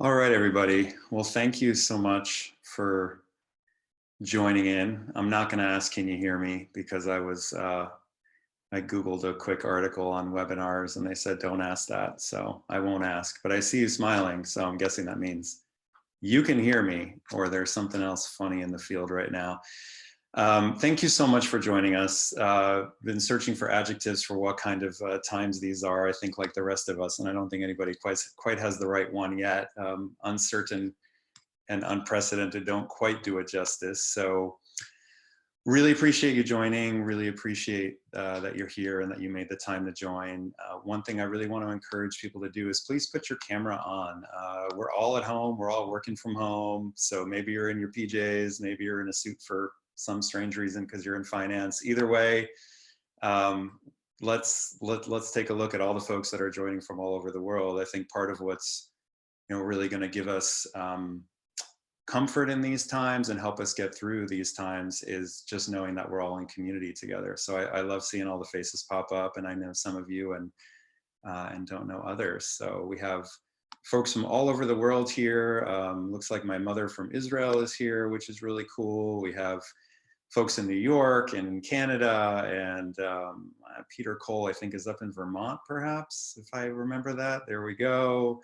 All right, everybody. Well, thank you so much for joining in. I'm not going to ask, can you hear me? Because I Googled a quick article on webinars and they said, don't ask that. So I won't ask, but I see you smiling. So I'm guessing that means you can hear me, or there's something else funny in the field right now. Thank you so much for joining us. Been searching for adjectives for what kind of times these are, I think like the rest of us, and I don't think anybody quite has the right one yet. Uncertain and unprecedented don't quite do it justice. So really appreciate you joining, really appreciate that you're here and that you made the time to join. One thing I really want to encourage people to do is please put your camera on. We're all at home, we're all working from home, so maybe you're in your PJs, maybe you're in a suit for some strange reason because you're in finance. Either way, let's take a look at all the folks that are joining from all over the world. I think part of what's really going to give us comfort in these times and help us get through these times is just knowing that we're all in community together. So I love seeing all the faces pop up, and I know some of you and don't know others. So we have folks from all over the world here. Looks like my mother from Israel is here, which is really cool. We have folks in New York and Canada, and Peter Cole, I think, is up in Vermont, perhaps, if I remember that. There we go.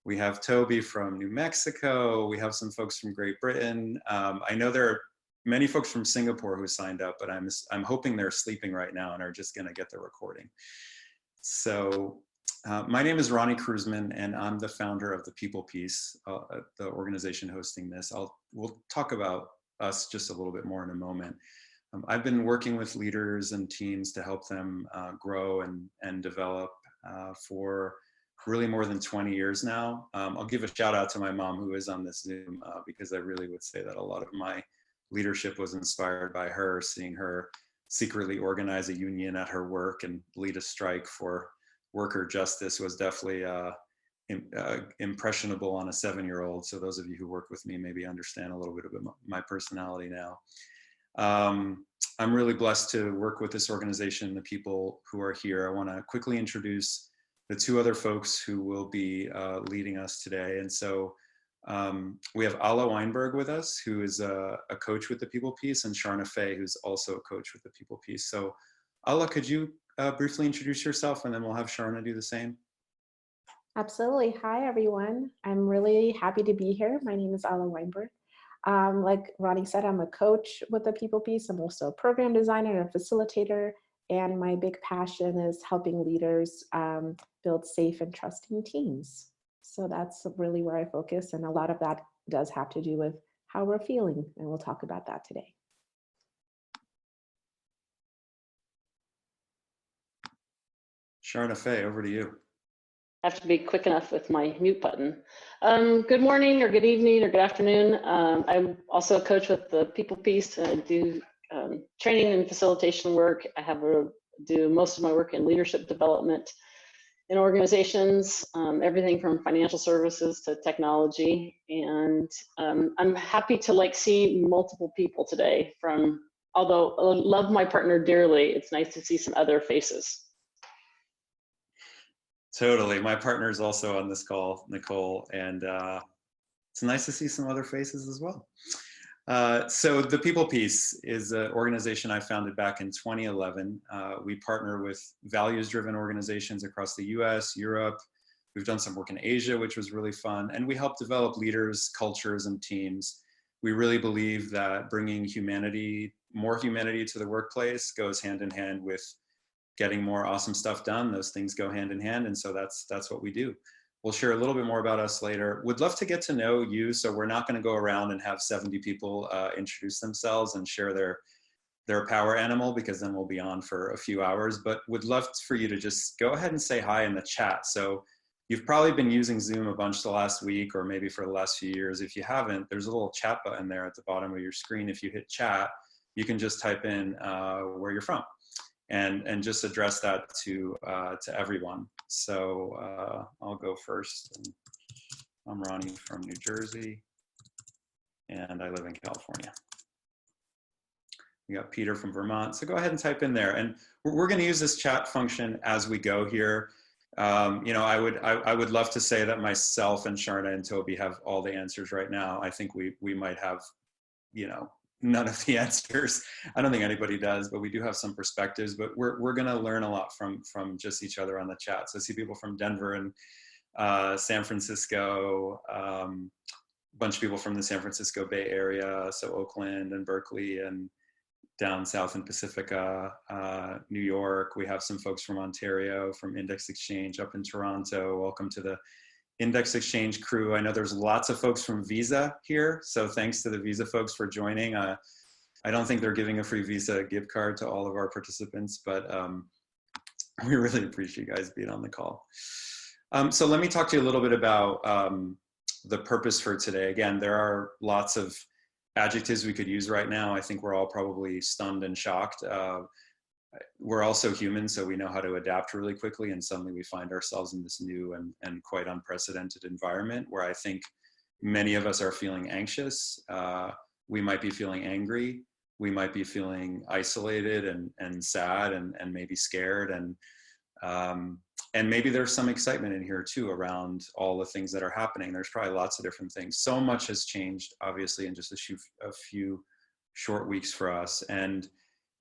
We have Toby from New Mexico. We have some folks from Great Britain. I know there are many folks from Singapore who signed up, but I'm hoping they're sleeping right now and are just going to get the recording. So my name is Roni Krouzman, and I'm the founder of the People Piece, the organization hosting this. We'll talk about us just a little bit more in a moment. I've been working with leaders and teams to help them grow and develop for really more than 20 years now. I'll give a shout out to my mom who is on this Zoom because I really would say that a lot of my leadership was inspired by her, seeing her secretly organize a union at her work and lead a strike for worker justice was definitely impressionable on a 7-year-old. So those of you who work with me maybe understand a little bit about my personality now. I'm really blessed to work with this organization, the people who are here. I want to quickly introduce the two other folks who will be leading us today. And so we have Alla Weinberg with us, who is a coach with the People Piece, and Sharna Fay, who's also a coach with the People Piece. So Alla, could you briefly introduce yourself, and then we'll have Sharna do the same? Absolutely. Hi, everyone. I'm really happy to be here. My name is Alla Weinberg. Like Ronnie said, I'm a coach with the People Piece. I'm also a program designer and a facilitator. And my big passion is helping leaders build safe and trusting teams. So that's really where I focus. And a lot of that does have to do with how we're feeling. And we'll talk about that today. Sharna Fay, over to you. I have to be quick enough with my mute button. Good morning or good evening or good afternoon. I'm also a coach with the People Piece. I do training and facilitation work. I do most of my work in leadership development in organizations, everything from financial services to technology. And I'm happy to see multiple people today although I love my partner dearly, it's nice to see some other faces. Totally. My partner is also on this call, Nicole, and it's nice to see some other faces as well. So the People Piece is an organization I founded back in 2011. We partner with values-driven organizations across the US, Europe. We've done some work in Asia, which was really fun. And we help develop leaders, cultures, and teams. We really believe that bringing more humanity to the workplace goes hand in hand with getting more awesome stuff done. Those things go hand in hand. And so that's what we do. We'll share a little bit more about us later. Would love to get to know you. So we're not going to go around and have 70 people introduce themselves and share their power animal, because then we'll be on for a few hours. But would love for you to just go ahead and say hi in the chat. So you've probably been using Zoom a bunch the last week, or maybe for the last few years. If you haven't, there's a little chat button there at the bottom of your screen. If you hit chat, you can just type in where you're from. And just address that to everyone. So I'll go first. I'm Ronnie from New Jersey, and I live in California. We got Peter from Vermont. So go ahead and type in there. And we're going to use this chat function as we go here. You know, I would love to say that myself and Sharna and Toby have all the answers right now. I think we might have, you know, none of the answers. I don't think anybody does, but we do have some perspectives. But we're going to learn a lot from just each other on the chat. So I see people from Denver and San Francisco, a bunch of people from the San Francisco Bay Area, so Oakland and Berkeley and down south in Pacifica, New York. We have some folks from Ontario, from Index Exchange up in Toronto. Welcome to the Index Exchange crew. I know there's lots of folks from Visa here, so thanks to the Visa folks for joining. I don't think they're giving a free Visa gift card to all of our participants, but we really appreciate you guys being on the call. So let me talk to you a little bit about the purpose for today. Again, there are lots of adjectives we could use right now. I think we're all probably stunned and shocked. We're also human, so we know how to adapt really quickly, and suddenly we find ourselves in this new and quite unprecedented environment where I think many of us are feeling anxious. We might be feeling angry. We might be feeling isolated and sad and maybe scared, and maybe there's some excitement in here too around all the things that are happening. There's probably lots of different things. So much has changed, obviously, in just a few short weeks for us. And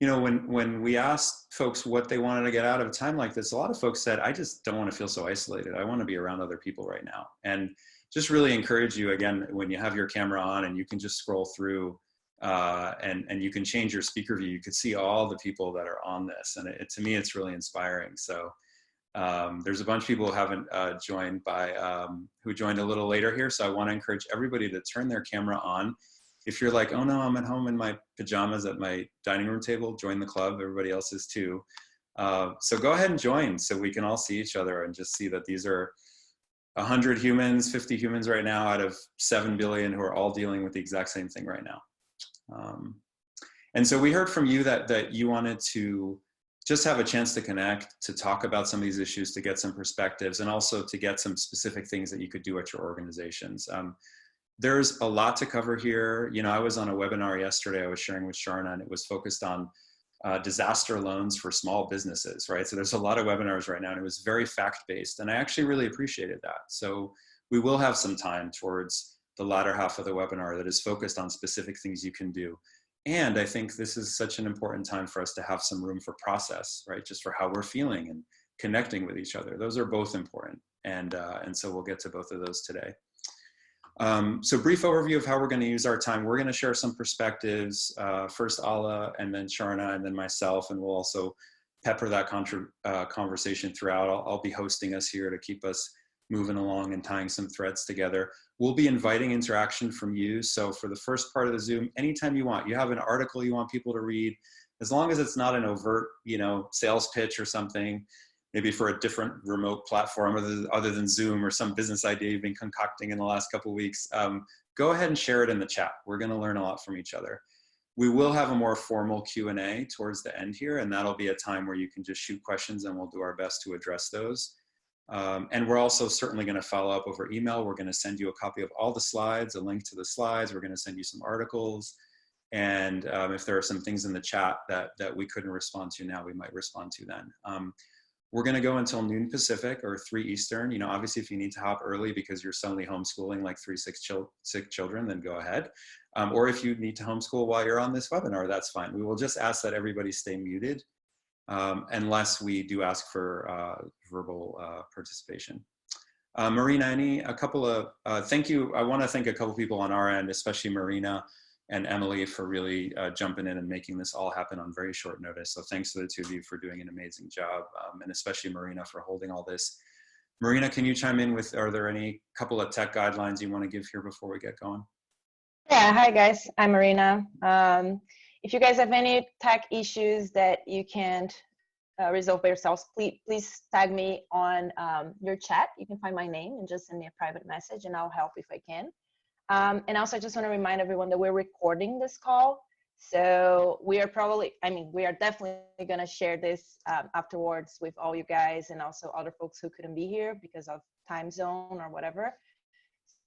you know, when we asked folks what they wanted to get out of a time like this, a lot of folks said, I just don't want to feel so isolated. I want to be around other people right now. And just really encourage you, again, when you have your camera on and you can just scroll through and you can change your speaker view, you could see all the people that are on this. And to me, it's really inspiring. So there's a bunch of people who haven't joined who joined a little later here. So I want to encourage everybody to turn their camera on. If you're like, oh no, I'm at home in my pajamas at my dining room table, join the club. Everybody else is too. So go ahead and join so we can all see each other and just see that these are 100 humans, 50 humans right now out of 7 billion who are all dealing with the exact same thing right now. And so we heard from you that you wanted to just have a chance to connect, to talk about some of these issues, to get some perspectives, and also to get some specific things that you could do at your organizations. There's a lot to cover here. You know, I was on a webinar yesterday I was sharing with Sharna, and it was focused on disaster loans for small businesses, right? So there's a lot of webinars right now, and it was very fact-based, and I actually really appreciated that. So we will have some time towards the latter half of the webinar that is focused on specific things you can do. And I think this is such an important time for us to have some room for process, right? Just for how we're feeling and connecting with each other. Those are both important. And so we'll get to both of those today. So brief overview of how we're going to use our time. We're going to share some perspectives, first Alla and then Sharna and then myself, and we'll also pepper that conversation throughout. I'll be hosting us here to keep us moving along and tying some threads together. We'll be inviting interaction from you. So for the first part of the Zoom, anytime you want, you have an article you want people to read, as long as it's not an overt, you know, sales pitch or something, maybe for a different remote platform other than Zoom or some business idea you've been concocting in the last couple of weeks, go ahead and share it in the chat. We're going to learn a lot from each other. We will have a more formal Q&A towards the end here, and that'll be a time where you can just shoot questions and we'll do our best to address those. And we're also certainly going to follow up over email. We're going to send you a copy of all the slides, a link to the slides. We're going to send you some articles. And if there are some things in the chat that we couldn't respond to now, we might respond to then. We're going to go until noon Pacific or 3 Eastern. You know, obviously, if you need to hop early because you're suddenly homeschooling like 3 sick children, then go ahead. Or if you need to homeschool while you're on this webinar, that's fine. We will just ask that everybody stay muted unless we do ask for verbal participation. Marina, thank you. I want to thank a couple people on our end, especially Marina and Emily, for really jumping in and making this all happen on very short notice. So thanks to the two of you for doing an amazing job, and especially Marina for holding all this. Marina, can you chime in with, are there any couple of tech guidelines you want to give here before we get going? Yeah, hi guys, I'm Marina. If you guys have any tech issues that you can't resolve by yourselves, please tag me on your chat. You can find my name and just send me a private message and I'll help if I can. And also I just want to remind everyone that we're recording this call. So we are definitely going to share this afterwards with all you guys and also other folks who couldn't be here because of time zone or whatever.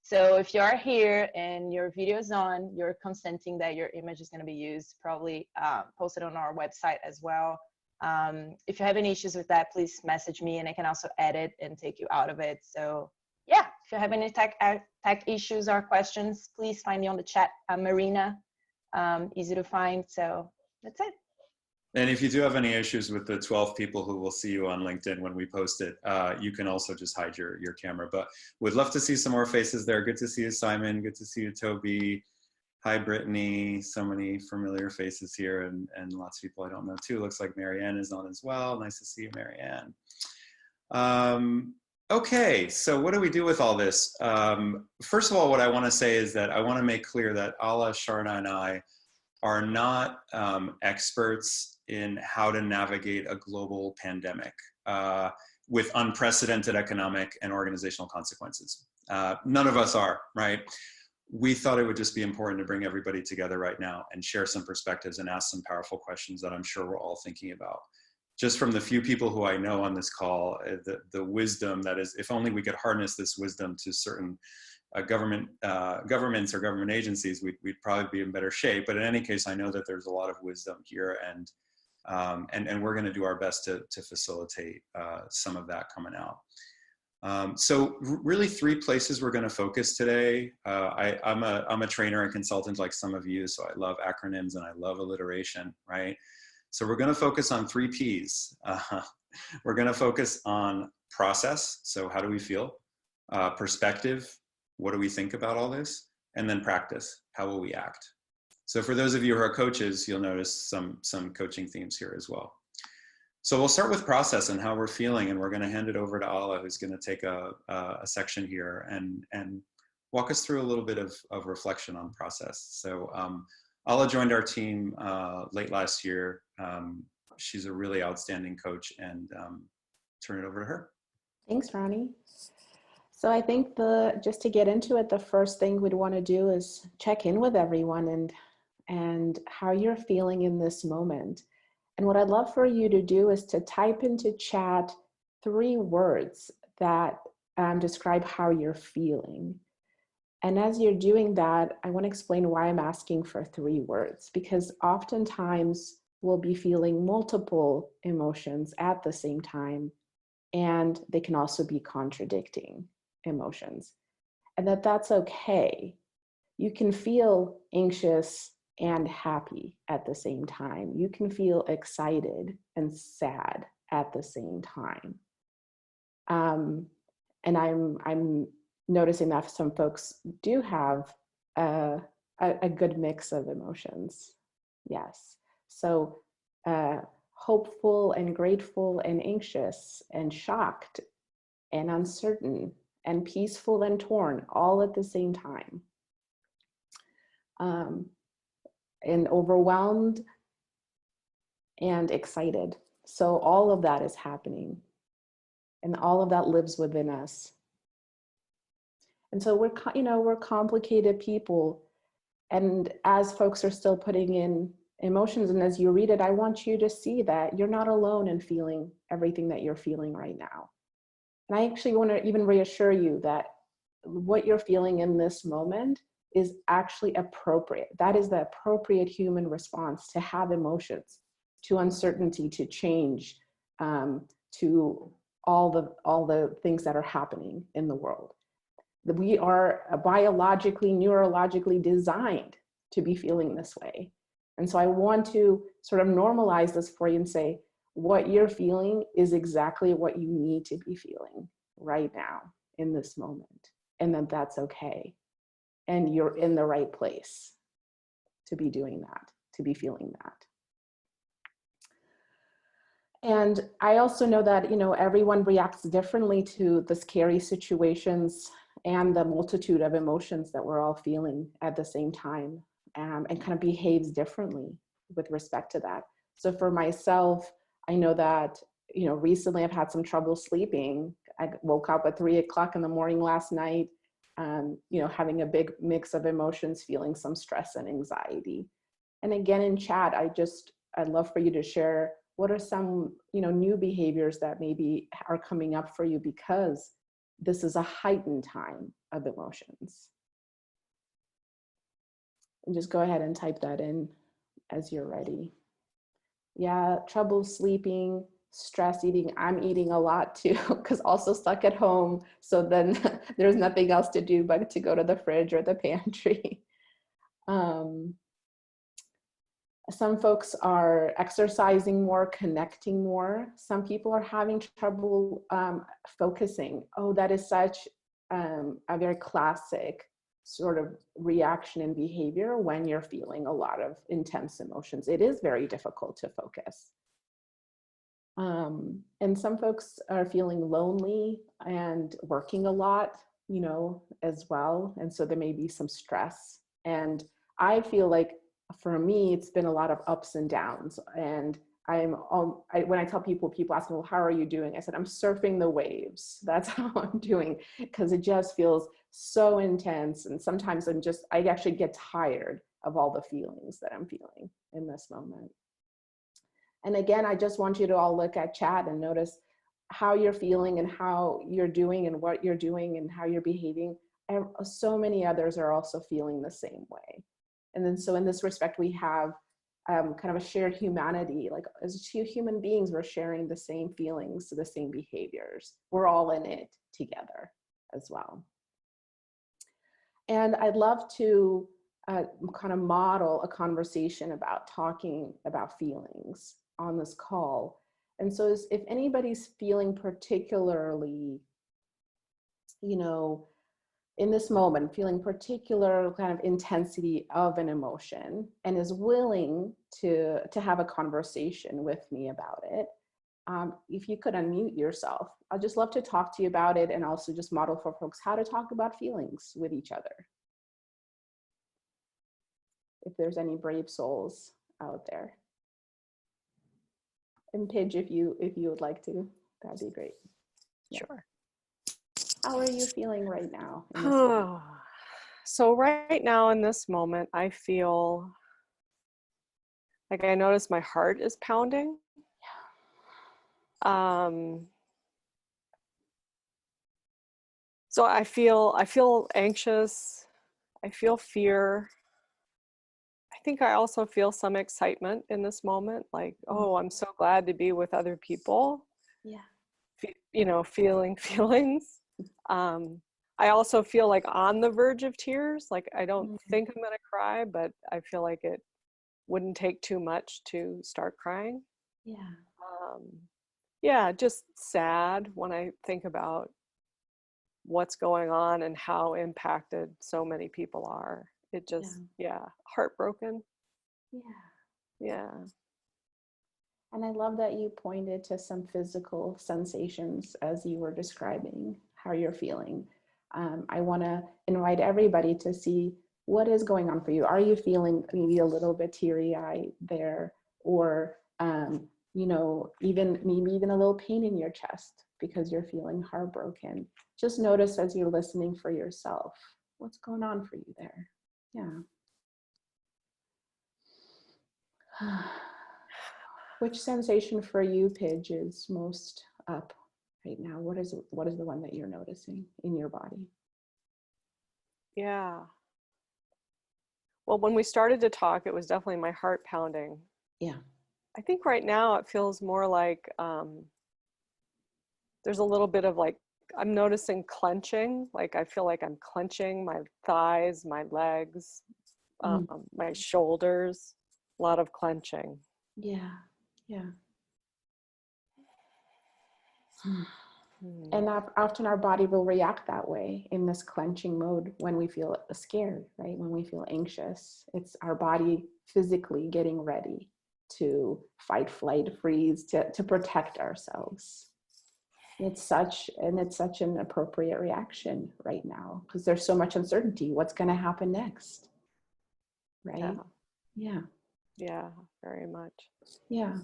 So if you are here and your video is on, you're consenting that your image is going to be used, probably posted on our website as well. If you have any issues with that, please message me and I can also edit and take you out of it. So yeah, if you have any tech issues or questions, please find me on the chat. I'm Marina, easy to find. So that's it. And if you do have any issues with the 12 people who will see you on LinkedIn when we post it, you can also just hide your camera. But we'd love to see some more faces there. Good to see you, Simon. Good to see you, Toby. Hi, Brittany. So many familiar faces here, and lots of people I don't know too. Looks like Marianne is on as well. Nice to see you, Marianne. Okay, so what do we do with all this? First of all, what I want to say is that I want to make clear that Alla, Sharna, and I are not experts in how to navigate a global pandemic with unprecedented economic and organizational consequences. None of us are, right? We thought it would just be important to bring everybody together right now and share some perspectives and ask some powerful questions that I'm sure we're all thinking about. Just from the few people who I know on this call, the wisdom that is, if only we could harness this wisdom to certain governments or government agencies, we'd probably be in better shape. But in any case, I know that there's a lot of wisdom here, and we're going to do our best to facilitate some of that coming out. So really 3 places we're going to focus today. I'm a trainer and consultant like some of you, so I love acronyms and I love alliteration, right? So we're going to focus on 3 P's. We're going to focus on process. So how do we feel? Perspective. What do we think about all this? And then practice. How will we act? So for those of you who are coaches, you'll notice some coaching themes here as well. So we'll start with process and how we're feeling, and we're going to hand it over to Alla, who's going to take a section here and walk us through a little bit of reflection on process. So Alla joined our team late last year. She's a really outstanding coach, and turn it over to her. Thanks, Roni. So I think just to get into it, the first thing we'd want to do is check in with everyone and how you're feeling in this moment. And what I'd love for you to do is to type into chat 3 words that describe how you're feeling. And as you're doing that, I want to explain why I'm asking for 3 words, because oftentimes we'll be feeling multiple emotions at the same time, and they can also be contradicting emotions, and that's okay. You can feel anxious and happy at the same time. You can feel excited and sad at the same time. And I'm noticing that some folks do have a good mix of emotions. Yes. So hopeful and grateful and anxious and shocked and uncertain and peaceful and torn, all at the same time. And overwhelmed and excited. So all of that is happening, and all of that lives within us. And so we're complicated people. And as folks are still putting in emotions, and as you read it, I want you to see that you're not alone in feeling everything that you're feeling right now. And I actually want to even reassure you that what you're feeling in this moment is actually appropriate. That is the appropriate human response to have emotions, to uncertainty, to change, to all the things that are happening in the world. We are biologically, neurologically designed to be feeling this way. And so I want to sort of normalize this for you and say, what you're feeling is exactly what you need to be feeling right now in this moment, and then that's okay. And you're in the right place to be doing that, to be feeling that. And I also know that, everyone reacts differently to the scary situations and the multitude of emotions that we're all feeling at the same time, and kind of behaves differently with respect to that. So for myself, I know that, recently I've had some trouble sleeping. I woke up at 3 o'clock in the morning last night, having a big mix of emotions, feeling some stress and anxiety. And again, in chat, I'd love for you to share what are some, new behaviors that maybe are coming up for you because this is a heightened time of emotions. And just go ahead and type that in as you're ready. Yeah, trouble sleeping, stress eating. I'm eating a lot too, because also stuck at home. So then there's nothing else to do but to go to the fridge or the pantry. Um, some folks are exercising more, connecting more. Some people are having trouble focusing. Oh, that is such a very classic sort of reaction and behavior when you're feeling a lot of intense emotions. It is very difficult to focus. And some folks are feeling lonely and working a lot, you know, as well. And so there may be some stress. And I feel like for me, it's been a lot of ups and downs. And when I tell people, people ask me, well, how are you doing? I said, I'm surfing the waves. That's how I'm doing, because it just feels so intense. And sometimes I actually get tired of all the feelings that I'm feeling in this moment. And again, I just want you to all look at chat and notice how you're feeling and how you're doing and what you're doing and how you're behaving. So many others are also feeling the same way. And then so in this respect, we have kind of a shared humanity. Like as two human beings, we're sharing the same feelings, the same behaviors. We're all in it together as well. And I'd love to kind of model a conversation about talking about feelings on this call. And so if anybody's feeling particularly, you know, in this moment, feeling particular kind of intensity of an emotion and is willing to have a conversation with me about it, if you could unmute yourself, I'd just love to talk to you about it and also just model for folks how to talk about feelings with each other. If there's any brave souls out there. And Pidge, if you would like to, that'd be great. Yeah. Sure. How are you feeling right now? So right now in this moment, I feel like I notice my heart is pounding. So I feel anxious. I feel fear. I think I also feel some excitement in this moment, like, oh, I'm so glad to be with other people. Yeah. You know, feeling feelings. I also feel like on the verge of tears. Like I don't think I'm gonna cry, but I feel like it wouldn't take too much to start crying. Yeah. Yeah, just sad when I think about what's going on and how impacted so many people are. It just, yeah, heartbroken. Yeah. Yeah. And I love that you pointed to some physical sensations as you were describing how you're feeling. I want to invite everybody to see what is going on for you. Are you feeling maybe a little bit teary-eyed there, or you know, maybe even a little pain in your chest because you're feeling heartbroken? Just notice as you're listening for yourself, what's going on for you there? Yeah. Which sensation for you, Pidge, is most up right now? What is the one that you're noticing in your body? Yeah. Well, when we started to talk, it was definitely my heart pounding. Yeah. I think right now it feels more like there's a little bit of like, I'm noticing clenching. Like I feel like I'm clenching my thighs, my legs, my shoulders, a lot of clenching. Yeah. Yeah. And often our body will react that way in this clenching mode when we feel scared, right? When we feel anxious, it's our body physically getting ready to fight, flight, freeze, to protect ourselves. It's such an appropriate reaction right now because there's so much uncertainty. What's going to happen next? Right? Yeah. Yeah, very much. Yeah.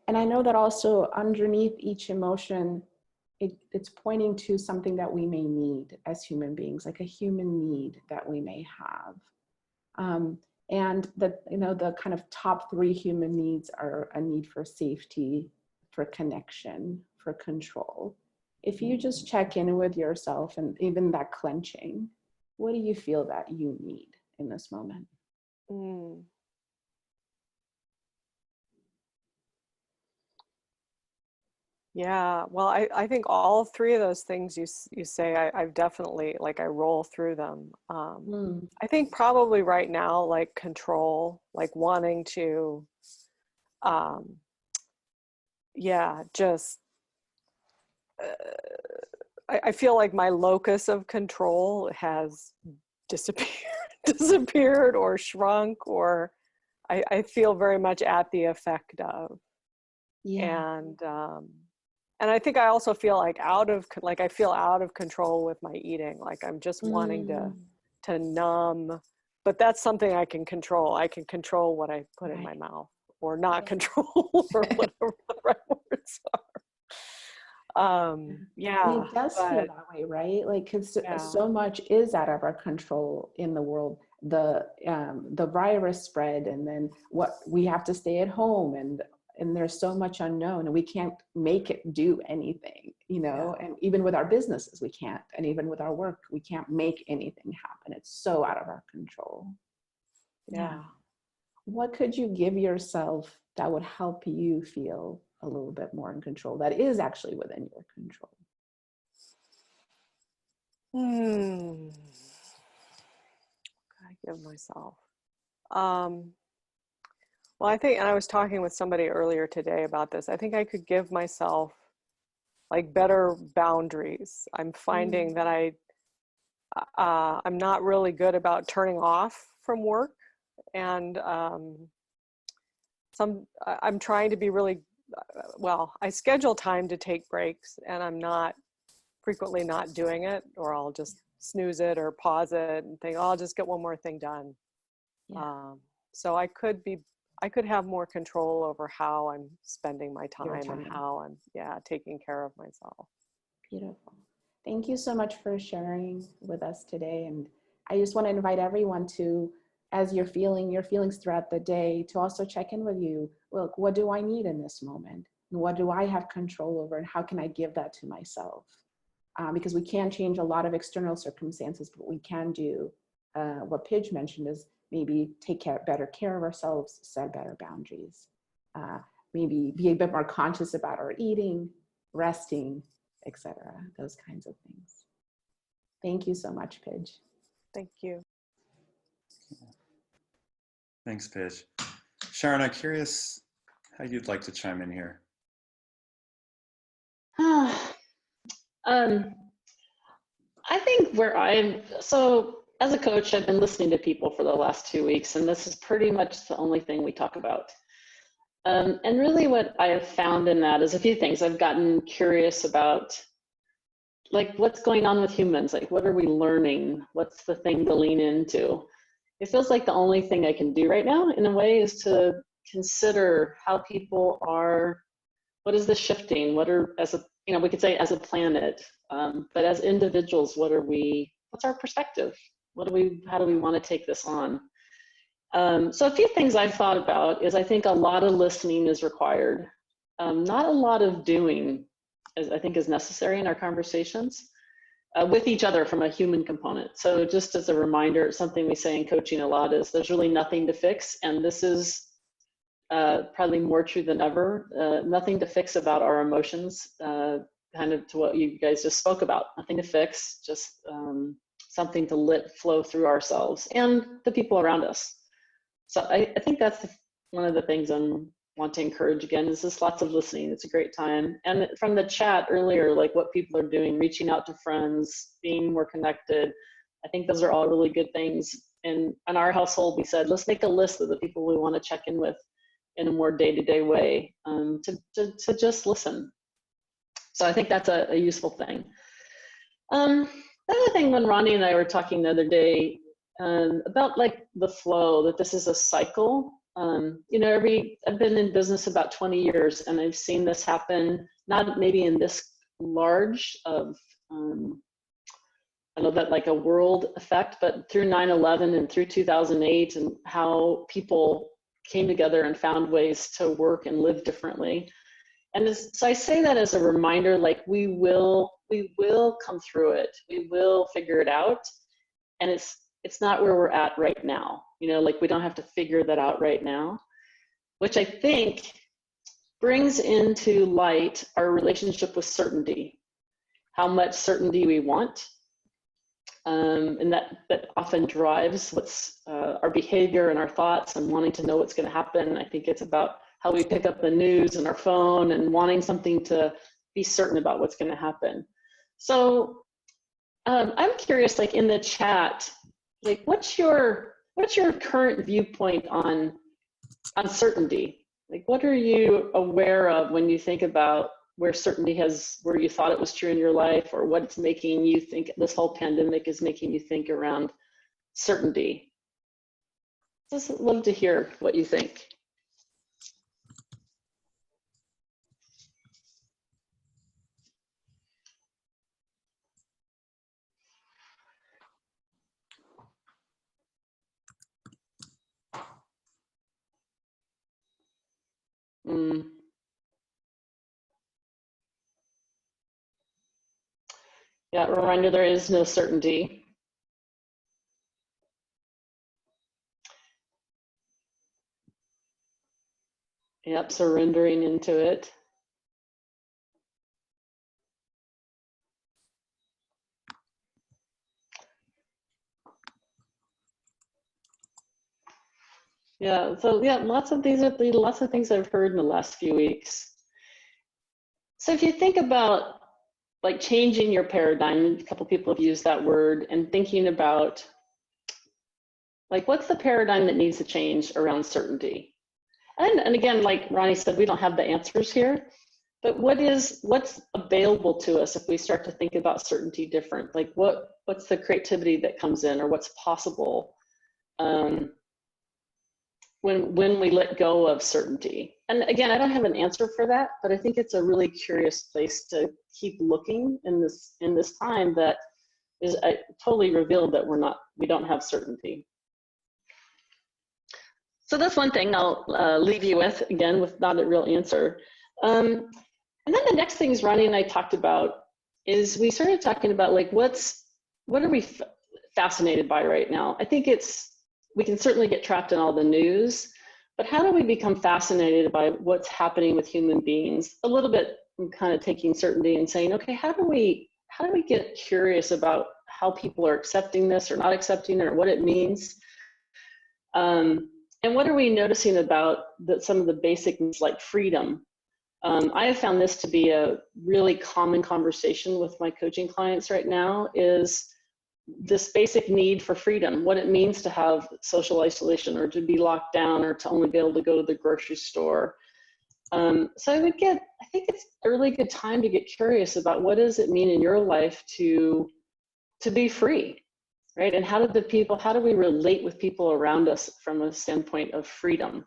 And I know that also underneath each emotion, it's pointing to something that we may need as human beings, like a human need that we may have. And that, you know, the kind of top 3 human needs are a need for safety, for connection, for control. If you just check in with yourself and even that clenching, what do you feel that you need in this moment? Yeah, well, I think all three of those things you say, I've definitely, like, I roll through them. I think probably right now, like control, like wanting to, um, yeah, just, I feel like my locus of control has disappeared, disappeared or shrunk, or I feel very much at the effect of. Yeah. And I think I also feel like I feel out of control with my eating. Like I'm just wanting to numb, but that's something I can control. I can control what I put in my mouth, or not control, or whatever the right words are. Yeah. And it does feel that way, right? Like, because so much is out of our control in the world. The virus spread, and then what we have to stay at home, and there's so much unknown, and we can't make it do anything, you know. And even with our businesses, we can't, and even with our work, we can't make anything happen. It's so out of our control. Yeah. What could you give yourself that would help you feel a little bit more in control, that is actually within your control? I give myself. Well, I think, and I was talking with somebody earlier today about this, I think I could give myself like better boundaries. I'm finding that I'm not really good about turning off from work, and I'm trying to be really, well, I schedule time to take breaks, and I'm not frequently not doing it, or I'll just snooze it or pause it and think, oh, I'll just get one more thing done. So I could have more control over how I'm spending my time and how I'm taking care of myself. Beautiful. Thank you so much for sharing with us today. And I just want to invite everyone to, as you're feeling your feelings throughout the day, to also check in with you. Look, what do I need in this moment? And what do I have control over? And how can I give that to myself? Because we can't change a lot of external circumstances, but we can do what Pidge mentioned, is maybe take better care of ourselves, set better boundaries, maybe be a bit more conscious about our eating, resting, etc. Those kinds of things. Thank you so much, Pidge. Thank you. Thanks, Pidge. Sharon, I'm curious how you'd like to chime in here. I think so as a coach, I've been listening to people for the last 2 weeks, and this is pretty much the only thing we talk about. And really what I have found in that is a few things. I've gotten curious about, like, what's going on with humans? Like, what are we learning? What's the thing to lean into? It feels like the only thing I can do right now, in a way, is to consider how people are, what is the shifting? What are, we could say as a planet, but as individuals, what's our perspective? How do we want to take this on? So a few things I've thought about is, I think a lot of listening is required. Not a lot of doing, as I think is necessary in our conversations with each other from a human component. So just as a reminder, something we say in coaching a lot is there's really nothing to fix. And this is probably more true than ever. Nothing to fix about our emotions, kind of to what you guys just spoke about. Nothing to fix, just something to let flow through ourselves and the people around us. So I think that's one of the things I want to encourage again, is just lots of listening. It's a great time. And from the chat earlier, like what people are doing, reaching out to friends, being more connected, I think those are all really good things. And in our household, we said, let's make a list of the people we want to check in with in a more day-to-day way, to just listen. So I think that's a useful thing. The other thing, when Roni and I were talking the other day about like the flow, that this is a cycle. I've been in business about 20 years, and I've seen this happen, not maybe in this large of, I know that like a world effect, but through 9/11 and through 2008, and how people came together and found ways to work and live differently. And so I say that as a reminder, like we will come through it. We will figure it out. And it's not where we're at right now. Like we don't have to figure that out right now, which I think brings into light our relationship with certainty, how much certainty we want. And that often drives what's our behavior and our thoughts and wanting to know what's going to happen. I think it's about how we pick up the news and our phone and wanting something to be certain about what's going to happen. So I'm curious, like in the chat, like what's your current viewpoint on uncertainty? Like what are you aware of when you think about where certainty where you thought it was true in your life, or what it's making you think this whole pandemic is making you think around certainty? Just love to hear what you think. Yeah, reminder, there is no certainty. Yep, surrendering into it. Yeah, so yeah, lots of things I've heard in the last few weeks. So if you think about like changing your paradigm, a couple people have used that word, and thinking about like what's the paradigm that needs to change around certainty? And again, like Roni said, we don't have the answers here, but what's available to us if we start to think about certainty different? Like what's the creativity that comes in, or what's possible when we let go of certainty? And again, I don't have an answer for that, but I think it's a really curious place to keep looking in this time that is totally revealed that we don't have certainty. So that's one thing I'll leave you with, again, with not a real answer. And then the next things Roni and I talked about is we started talking about like what are we fascinated by right now? I think we can certainly get trapped in all the news, but how do we become fascinated by what's happening with human beings? A little bit kind of taking certainty and saying, okay, how do we get curious about how people are accepting this or not accepting it, or what it means? And what are we noticing about some of the basic things like freedom? I have found this to be a really common conversation with my coaching clients right now, is this basic need for freedom, what it means to have social isolation, or to be locked down, or to only be able to go to the grocery store. So I think it's a really good time to get curious about what does it mean in your life to be free, right? And how do we relate with people around us from a standpoint of freedom?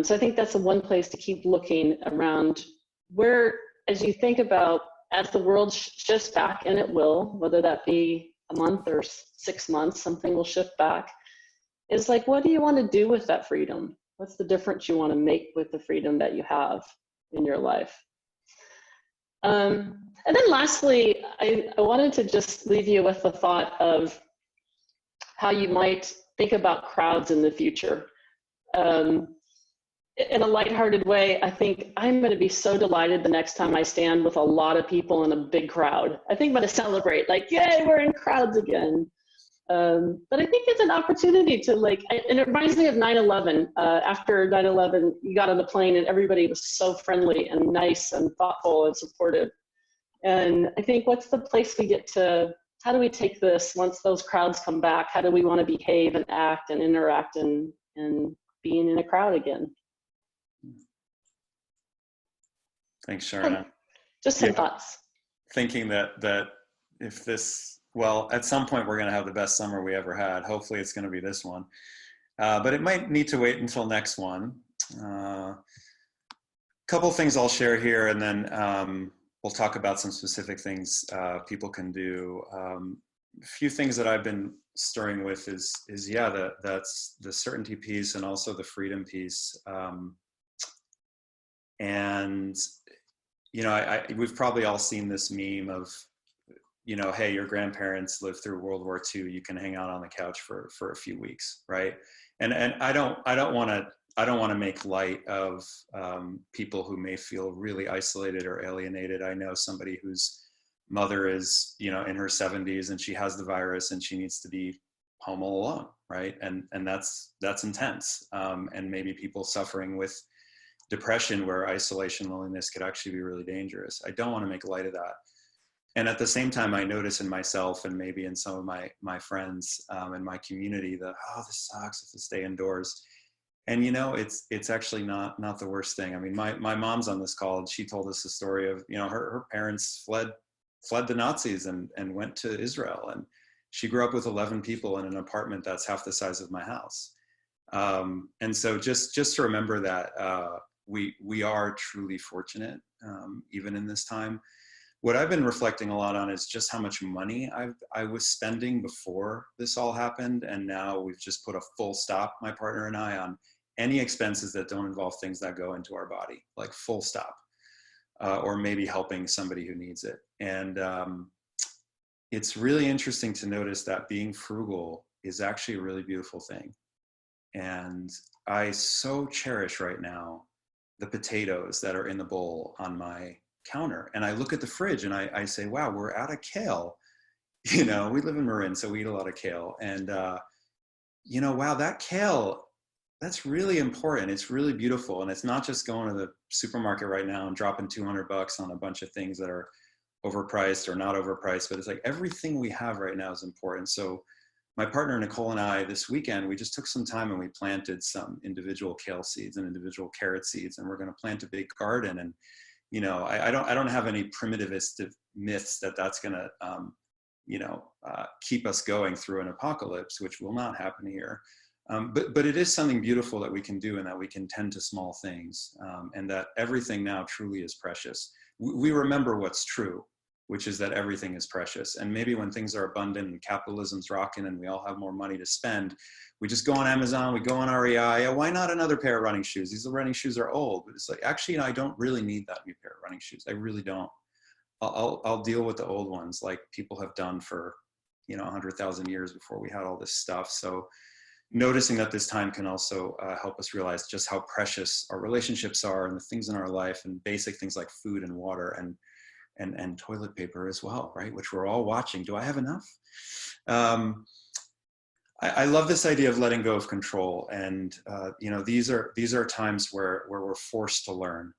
So I think that's the one place to keep looking around, where, as you think about, as the world shifts back, and it will, whether that be a month or 6 months, something will shift back, is like, what do you want to do with that freedom? What's the difference you want to make with the freedom that you have in your life? And then lastly, I wanted to just leave you with the thought of how you might think about crowds in the future. In a lighthearted way, I think I'm going to be so delighted the next time I stand with a lot of people in a big crowd. I think I'm going to celebrate, like, yay, we're in crowds again. But I think it's an opportunity to and it reminds me of 9/11. After 9/11, you got on the plane and everybody was so friendly and nice and thoughtful and supportive. And I think what's the place we get to, how do we take this once those crowds come back? How do we want to behave and act and interact and being in a crowd again? Thanks, Sharon. Just some thoughts. Thinking that if this, well, at some point we're going to have the best summer we ever had. Hopefully it's going to be this one. But it might need to wait until next one. Couple things I'll share here, and then we'll talk about some specific things people can do. A few things that I've been stirring with is that's the certainty piece, and also the freedom piece. And we've probably all seen this meme of, hey, your grandparents lived through World War II. You can hang out on the couch for a few weeks, right? And I don't want to I don't want to make light of people who may feel really isolated or alienated. I know somebody whose mother is, you know, in her 70s and she has the virus and she needs to be home all alone, right? And that's intense. And maybe people suffering with depression, where isolation, loneliness could actually be really dangerous. I don't want to make light of that. And at the same time, I notice in myself and maybe in some of my friends in my community that, oh, this sucks, I have to stay indoors. And, you know, it's actually not the worst thing. I mean, my mom's on this call and she told us the story of, you know, her parents fled the Nazis and went to Israel. And she grew up with 11 people in an apartment that's half the size of my house. And so just to remember that we are truly fortunate, even in this time. What I've been reflecting a lot on is just how much money I was spending before this all happened. And now we've just put a full stop, my partner and I, on any expenses that don't involve things that go into our body, like full stop, or maybe helping somebody who needs it. And it's really interesting to notice that being frugal is actually a really beautiful thing. And I so cherish right now the potatoes that are in the bowl on my counter. And I look at the fridge and I say, wow, we're out of kale. You know, we live in Marin, so we eat a lot of kale. And, you know, wow, that kale, that's really important. It's really beautiful. And it's not just going to the supermarket right now and dropping $200 on a bunch of things that are overpriced or not overpriced, but it's like everything we have right now is important. So my partner Nicole and I, this weekend, we just took some time and we planted some individual kale seeds and individual carrot seeds, and we're going to plant a big garden. And you know, I don't have any primitivist myths that that's going to, you know, keep us going through an apocalypse, which will not happen here. But it is something beautiful that we can do, and that we can tend to small things, and that everything now truly is precious. We remember what's true, which is that everything is precious. And maybe when things are abundant and capitalism's rocking and we all have more money to spend, we just go on Amazon, we go on REI, why not another pair of running shoes? These running shoes are old. But it's like, actually, you know, I don't really need that new pair of running shoes. I really don't. I'll deal with the old ones like people have done for, you know, 100,000 years before we had all this stuff. So noticing that this time can also help us realize just how precious our relationships are and the things in our life, and basic things like food and water and toilet paper as well, right? Which we're all watching. Do I have enough? I love this idea of letting go of control. And, you know, these are times where we're forced to learn,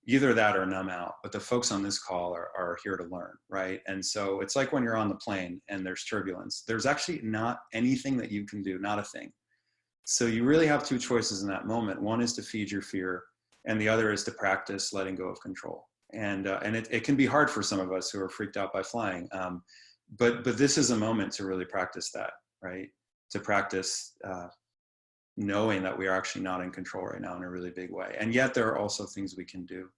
either that or numb out. But the folks on this call are here to learn, right? And so it's like when you're on the plane and there's turbulence, there's actually not anything that you can do, not a thing. So you really have two choices in that moment. One is to feed your fear, and the other is to practice letting go of control. And it can be hard for some of us who are freaked out by flying. But this is a moment to really practice that, right? To practice knowing that we are actually not in control right now in a really big way. And yet there are also things we can do.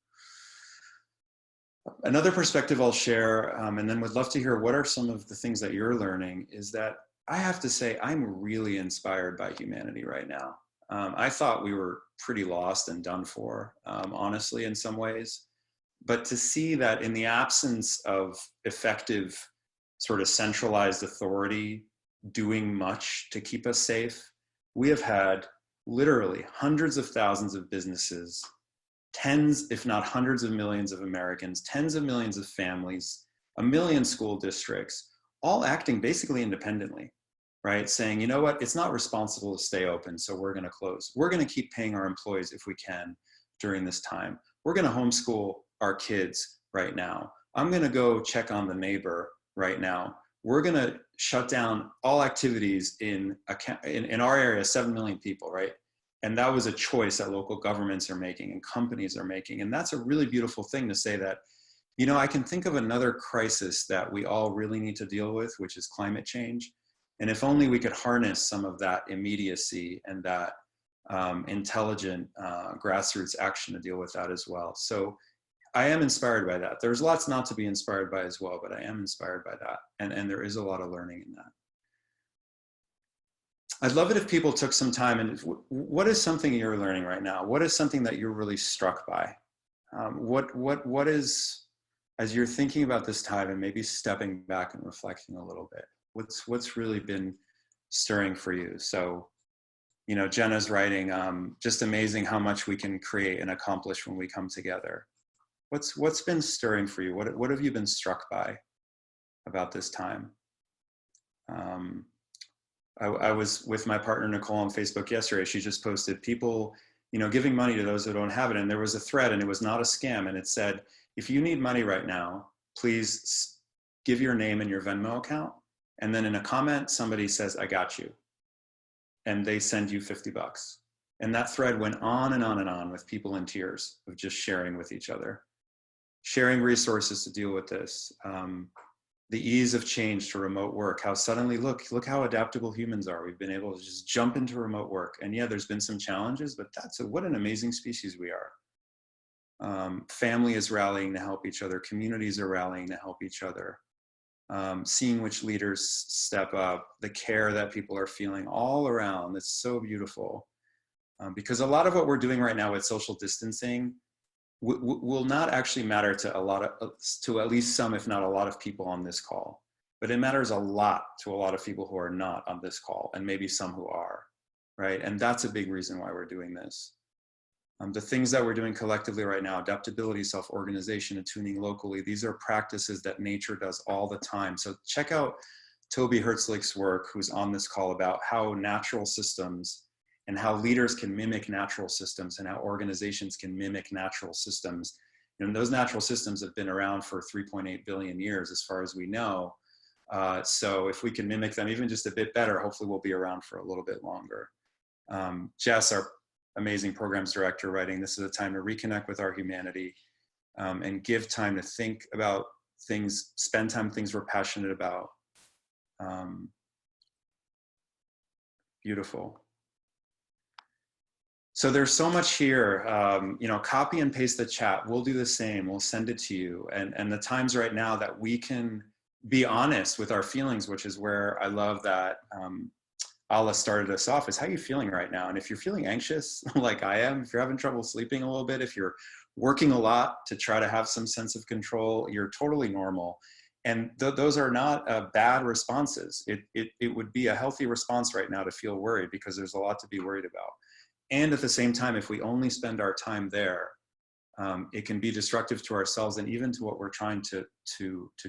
Another perspective I'll share, and then would love to hear what are some of the things that you're learning, is that I have to say I'm really inspired by humanity right now. I thought we were pretty lost and done for, honestly, in some ways. But to see that in the absence of effective sort of centralized authority doing much to keep us safe, we have had literally hundreds of thousands of businesses, tens, if not hundreds of millions of Americans, tens of millions of families, 1 million school districts, all acting basically independently, right? Saying, you know what, it's not responsible to stay open, so we're going to close. We're going to keep paying our employees if we can during this time. We're going to homeschool our kids right now. I'm going to go check on the neighbor right now. We're going to shut down all activities in our area, 7 million people, right? And that was a choice that local governments are making and companies are making. And that's a really beautiful thing to say that, you know, I can think of another crisis that we all really need to deal with, which is climate change. And if only we could harness some of that immediacy and that intelligent grassroots action to deal with that as well. So I am inspired by that. There's lots not to be inspired by as well, but I am inspired by that. And there is a lot of learning in that. I'd love it if people took some time and what is something you're learning right now? What is something that you're really struck by? What is, as you're thinking about this time and maybe stepping back and reflecting a little bit, what's really been stirring for you? So you know, Jenna's writing, just amazing how much we can create and accomplish when we come together. What's been stirring for you? What have you been struck by about this time? I was with my partner Nicole on Facebook yesterday. She just posted people, you know, giving money to those who don't have it. And there was a thread, and it was not a scam. And it said, if you need money right now, please give your name and your Venmo account. And then in a comment, somebody says, I got you. And they send you $50. And that thread went on and on and on with people in tears of just sharing with each other, sharing resources to deal with this. The ease of change to remote work, how suddenly, look how adaptable humans are. We've been able to just jump into remote work. And yeah, there's been some challenges, but what an amazing species we are. Family is rallying to help each other. Communities are rallying to help each other. Seeing which leaders step up, the care that people are feeling all around. It's so beautiful. Because a lot of what we're doing right now with social distancing will not actually matter to at least some, if not a lot of people on this call, but it matters a lot to a lot of people who are not on this call, and maybe some who are, right? And that's a big reason why we're doing this. The things that we're doing collectively right now, adaptability, self-organization, attuning locally, these are practices that nature does all the time. So check out Toby Hertzlich's work, who's on this call, about how natural systems and how leaders can mimic natural systems and how organizations can mimic natural systems. And those natural systems have been around for 3.8 billion years, as far as we know. So if we can mimic them even just a bit better, hopefully we'll be around for a little bit longer. Jess, our amazing programs director, writing, this is a time to reconnect with our humanity and give time to think about things, spend time things we're passionate about. Beautiful. So there's so much here, you know, copy and paste the chat. We'll do the same. We'll send it to you. And the times right now that we can be honest with our feelings, which is where I love that Alla started us off, is how you feeling right now. And if you're feeling anxious, like I am, if you're having trouble sleeping a little bit, if you're working a lot to try to have some sense of control, you're totally normal. And those are not bad responses. It would be a healthy response right now to feel worried, because there's a lot to be worried about. And at the same time, if we only spend our time there, it can be destructive to ourselves and even to what we're trying to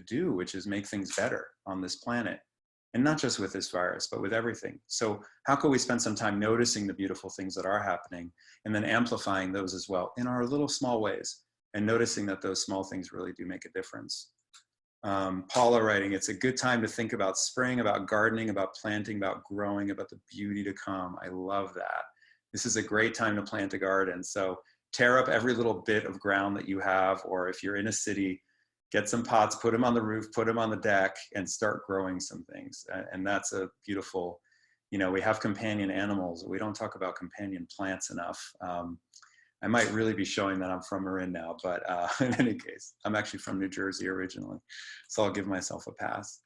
do, which is make things better on this planet. And not just with this virus, but with everything. So how can we spend some time noticing the beautiful things that are happening and then amplifying those as well in our little small ways, and noticing that those small things really do make a difference. Paula writing, it's a good time to think about spring, about gardening, about planting, about growing, about the beauty to come. I love that. This is a great time to plant a garden. So tear up every little bit of ground that you have, or if you're in a city, get some pots, put them on the roof, put them on the deck, and start growing some things. And that's a beautiful, you know, we have companion animals. We don't talk about companion plants enough. I might really be showing that I'm from Marin now, but in any case, I'm actually from New Jersey originally, so I'll give myself a pass.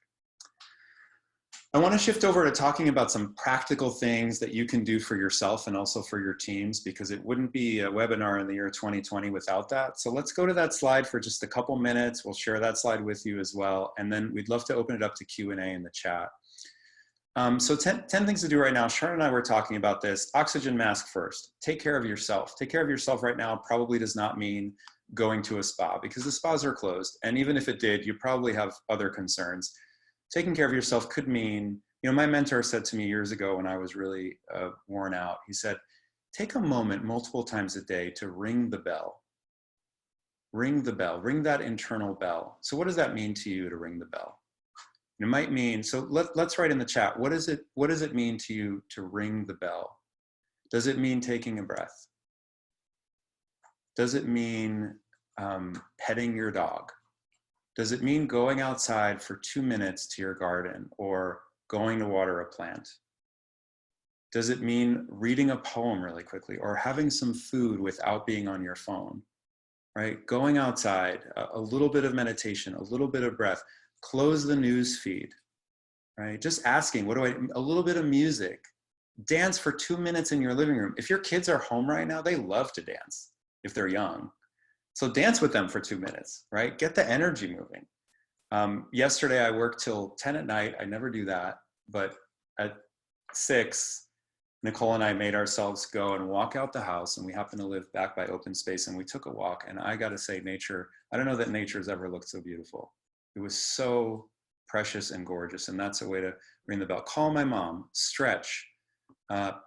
I want to shift over to talking about some practical things that you can do for yourself and also for your teams, because it wouldn't be a webinar in the year 2020 without that. So let's go to that slide for just a couple minutes. We'll share that slide with you as well. And then we'd love to open it up to Q&A in the chat. So 10 things to do right now. Sharon and I were talking about this. Oxygen mask first. Take care of yourself. Take care of yourself right now probably does not mean going to a spa, because the spas are closed. And even if it did, you probably have other concerns. Taking care of yourself could mean, you know, my mentor said to me years ago when I was really worn out, he said, take a moment multiple times a day to ring the bell. Ring the bell, ring that internal bell. So what does that mean to you to ring the bell? It might mean, so let's write in the chat, what does it mean to you to ring the bell? Does it mean taking a breath? Does it mean petting your dog? Does it mean going outside for 2 minutes to your garden or going to water a plant? Does it mean reading a poem really quickly or having some food without being on your phone, right? Going outside, a little bit of meditation, a little bit of breath, close the news feed, right? Just asking, a little bit of music, dance for 2 minutes in your living room. If your kids are home right now, they love to dance if they're young. So dance with them for 2 minutes, right? Get the energy moving. Yesterday I worked till 10 at night. I never do that, but at 6, Nicole and I made ourselves go and walk out the house, and we happen to live back by open space, and we took a walk. And I got to say, nature, I don't know that nature's ever looked so beautiful. It was so precious and gorgeous. And that's a way to ring the bell. Call my mom, stretch,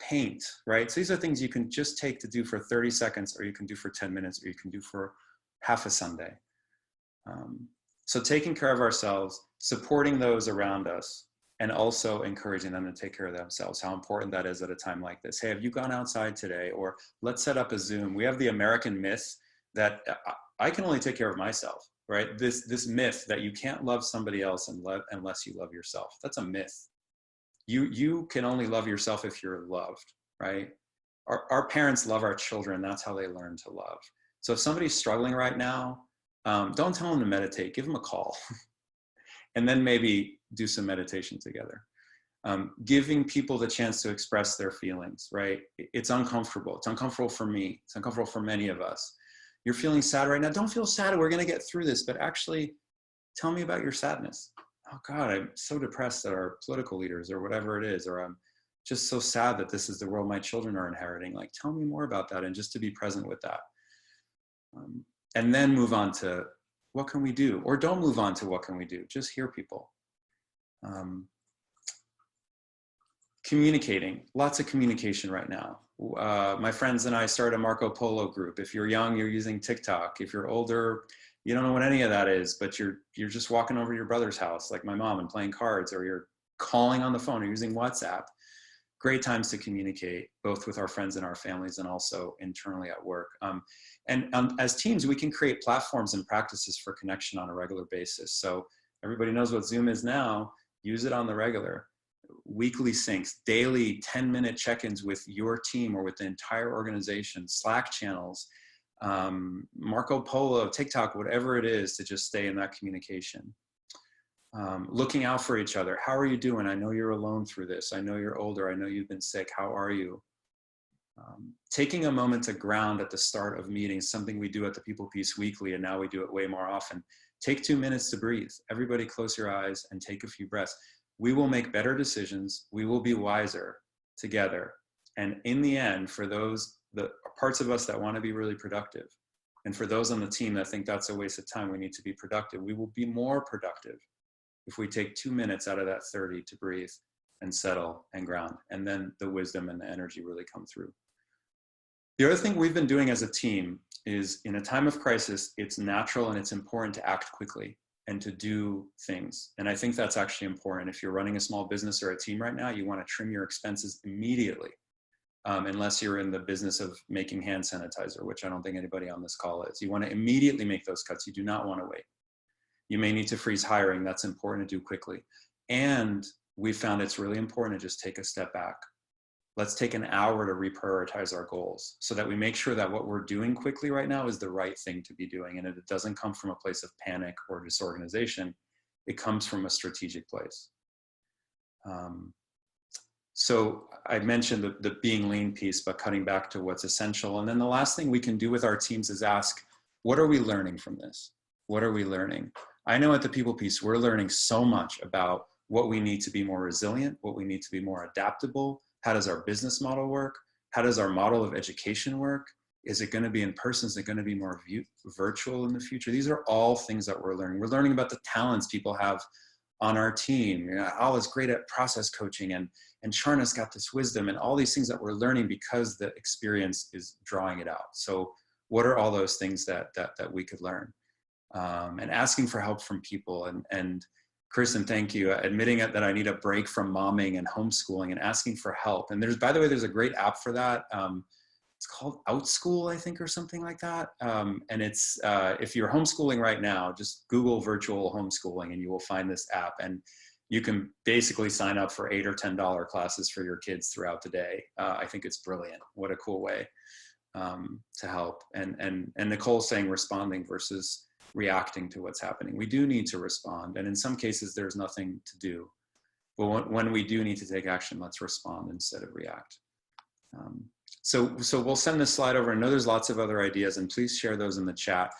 paint, right? So these are things you can just take to do for 30 seconds, or you can do for 10 minutes, or you can do for half a Sunday. So taking care of ourselves, supporting those around us, and also encouraging them to take care of themselves, how important that is at a time like this. Hey, have you gone outside today? Or let's set up a Zoom. We have the American myth that I can only take care of myself, right? This myth that you can't love somebody else unless you love yourself. That's a myth. You can only love yourself if you're loved, right? Our parents love our children. That's how they learn to love. So if somebody's struggling right now, don't tell them to meditate, give them a call. And then maybe do some meditation together. Giving people the chance to express their feelings, right? It's uncomfortable. It's uncomfortable for me. It's uncomfortable for many of us. You're feeling sad right now. Don't feel sad. We're going to get through this. But actually, tell me about your sadness. Oh, God, I'm so depressed that our political leaders or whatever it is, or I'm just so sad that this is the world my children are inheriting. Like, tell me more about that, and just to be present with that. And then move on to what can we do? Or don't move on to what can we do? Just hear people. Communicating, lots of communication right now. My friends and I started a Marco Polo group. If you're young, you're using TikTok. If you're older, you don't know what any of that is, but you're just walking over to your brother's house, like my mom, and playing cards, or you're calling on the phone, or using WhatsApp. Great times to communicate, both with our friends and our families, and also internally at work. As teams, we can create platforms and practices for connection on a regular basis. So everybody knows what Zoom is now. Use it on the regular. Weekly syncs, daily 10-minute check-ins with your team or with the entire organization, Slack channels, Marco Polo, TikTok, whatever it is, to just stay in that communication. Looking out for each other. How are you doing? I know you're alone through this. I know you're older. I know you've been sick. How are you? Taking a moment to ground at the start of meetings, something we do at the People Piece Weekly, and now we do it way more often. Take 2 minutes to breathe. Everybody close your eyes and take a few breaths. We will make better decisions. We will be wiser together. And in the end, for those, the parts of us that want to be really productive, and for those on the team that think that's a waste of time, we need to be productive, we will be more productive if we take 2 minutes out of that 30 to breathe and settle and ground. And then the wisdom and the energy really come through. The other thing we've been doing as a team is, in a time of crisis, it's natural and it's important to act quickly and to do things. And I think that's actually important. If you're running a small business or a team right now, you want to trim your expenses immediately, unless you're in the business of making hand sanitizer, which I don't think anybody on this call is. You want to immediately make those cuts. You do not want to wait. You may need to freeze hiring. That's important to do quickly. And we found it's really important to just take a step back. Let's take an hour to reprioritize our goals so that we make sure that what we're doing quickly right now is the right thing to be doing. And it doesn't come from a place of panic or disorganization. It comes from a strategic place. So I mentioned the being lean piece, but cutting back to what's essential. And then the last thing we can do with our teams is ask, what are we learning from this? What are we learning? I know at the People Piece, we're learning so much about what we need to be more resilient, what we need to be more adaptable. How does our business model work? How does our model of education work? Is it going to be in person? Is it going to be more virtual in the future? These are all things that we're learning. We're learning about the talents people have on our team. You know, Al is great at process coaching, and Charna's got this wisdom, and all these things that we're learning because the experience is drawing it out. So what are all those things that we could learn? And asking for help from people, and Kristen, thank you, admitting that I need a break from momming and homeschooling and asking for help. And by the way, there's a great app for that. It's called OutSchool, I think, or something like that. And it's, if you're homeschooling right now, just Google virtual homeschooling and you will find this app. And you can basically sign up for $8 or $10 classes for your kids throughout the day. I think it's brilliant. What a cool way to help. And Nicole's saying responding versus reacting to what's happening. We do need to respond. And in some cases, there's nothing to do. But when we do need to take action, let's respond instead of react. So we'll send this slide over. I know there's lots of other ideas, and please share those in the chat.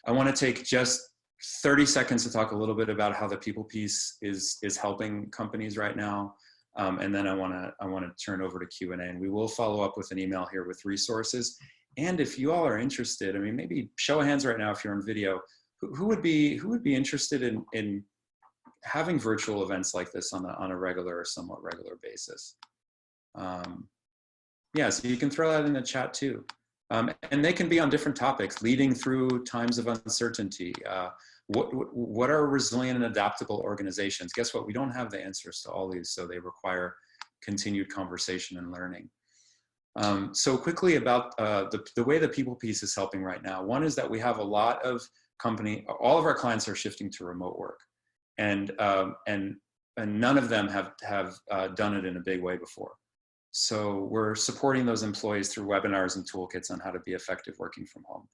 I want to take just 30 seconds to talk a little bit about how the People Piece is helping companies right now. And then I want to turn over to Q&A, and we will follow up with an email here with resources. And if you all are interested, I mean, maybe show of hands right now if you're on video, who would be interested in having virtual events like this on a regular or somewhat regular basis? Yeah, so you can throw that in the chat too. And they can be on different topics, leading through times of uncertainty. What are resilient and adaptable organizations? Guess what? We don't have the answers to all these, so they require continued conversation and learning. So quickly about the way the people piece is helping right now. One is that we have a lot of all of our clients are shifting to remote work, and none of them have done it in a big way before. So we're supporting those employees through webinars and toolkits on how to be effective working from home.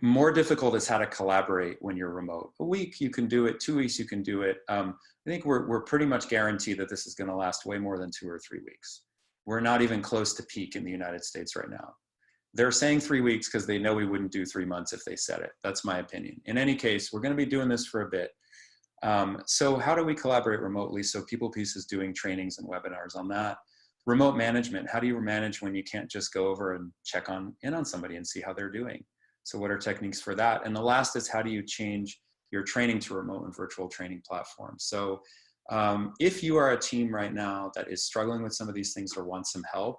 More difficult is how to collaborate when you're remote. A week you can do it, 2 weeks you can do it. I think we're pretty much guaranteed that this is going to last way more than 2 or 3 weeks. We're not even close to peak in the United States right now. They're saying 3 weeks because they know we wouldn't do 3 months if they said it. That's my opinion. In any case, we're going to be doing this for a bit. So how do we collaborate remotely? So People Piece is doing trainings and webinars on that. Remote management, how do you manage when you can't just go over and check in on somebody and see how they're doing? So what are techniques for that? And the last is, how do you change your training to remote and virtual training platforms? So if you are a team right now that is struggling with some of these things or wants some help,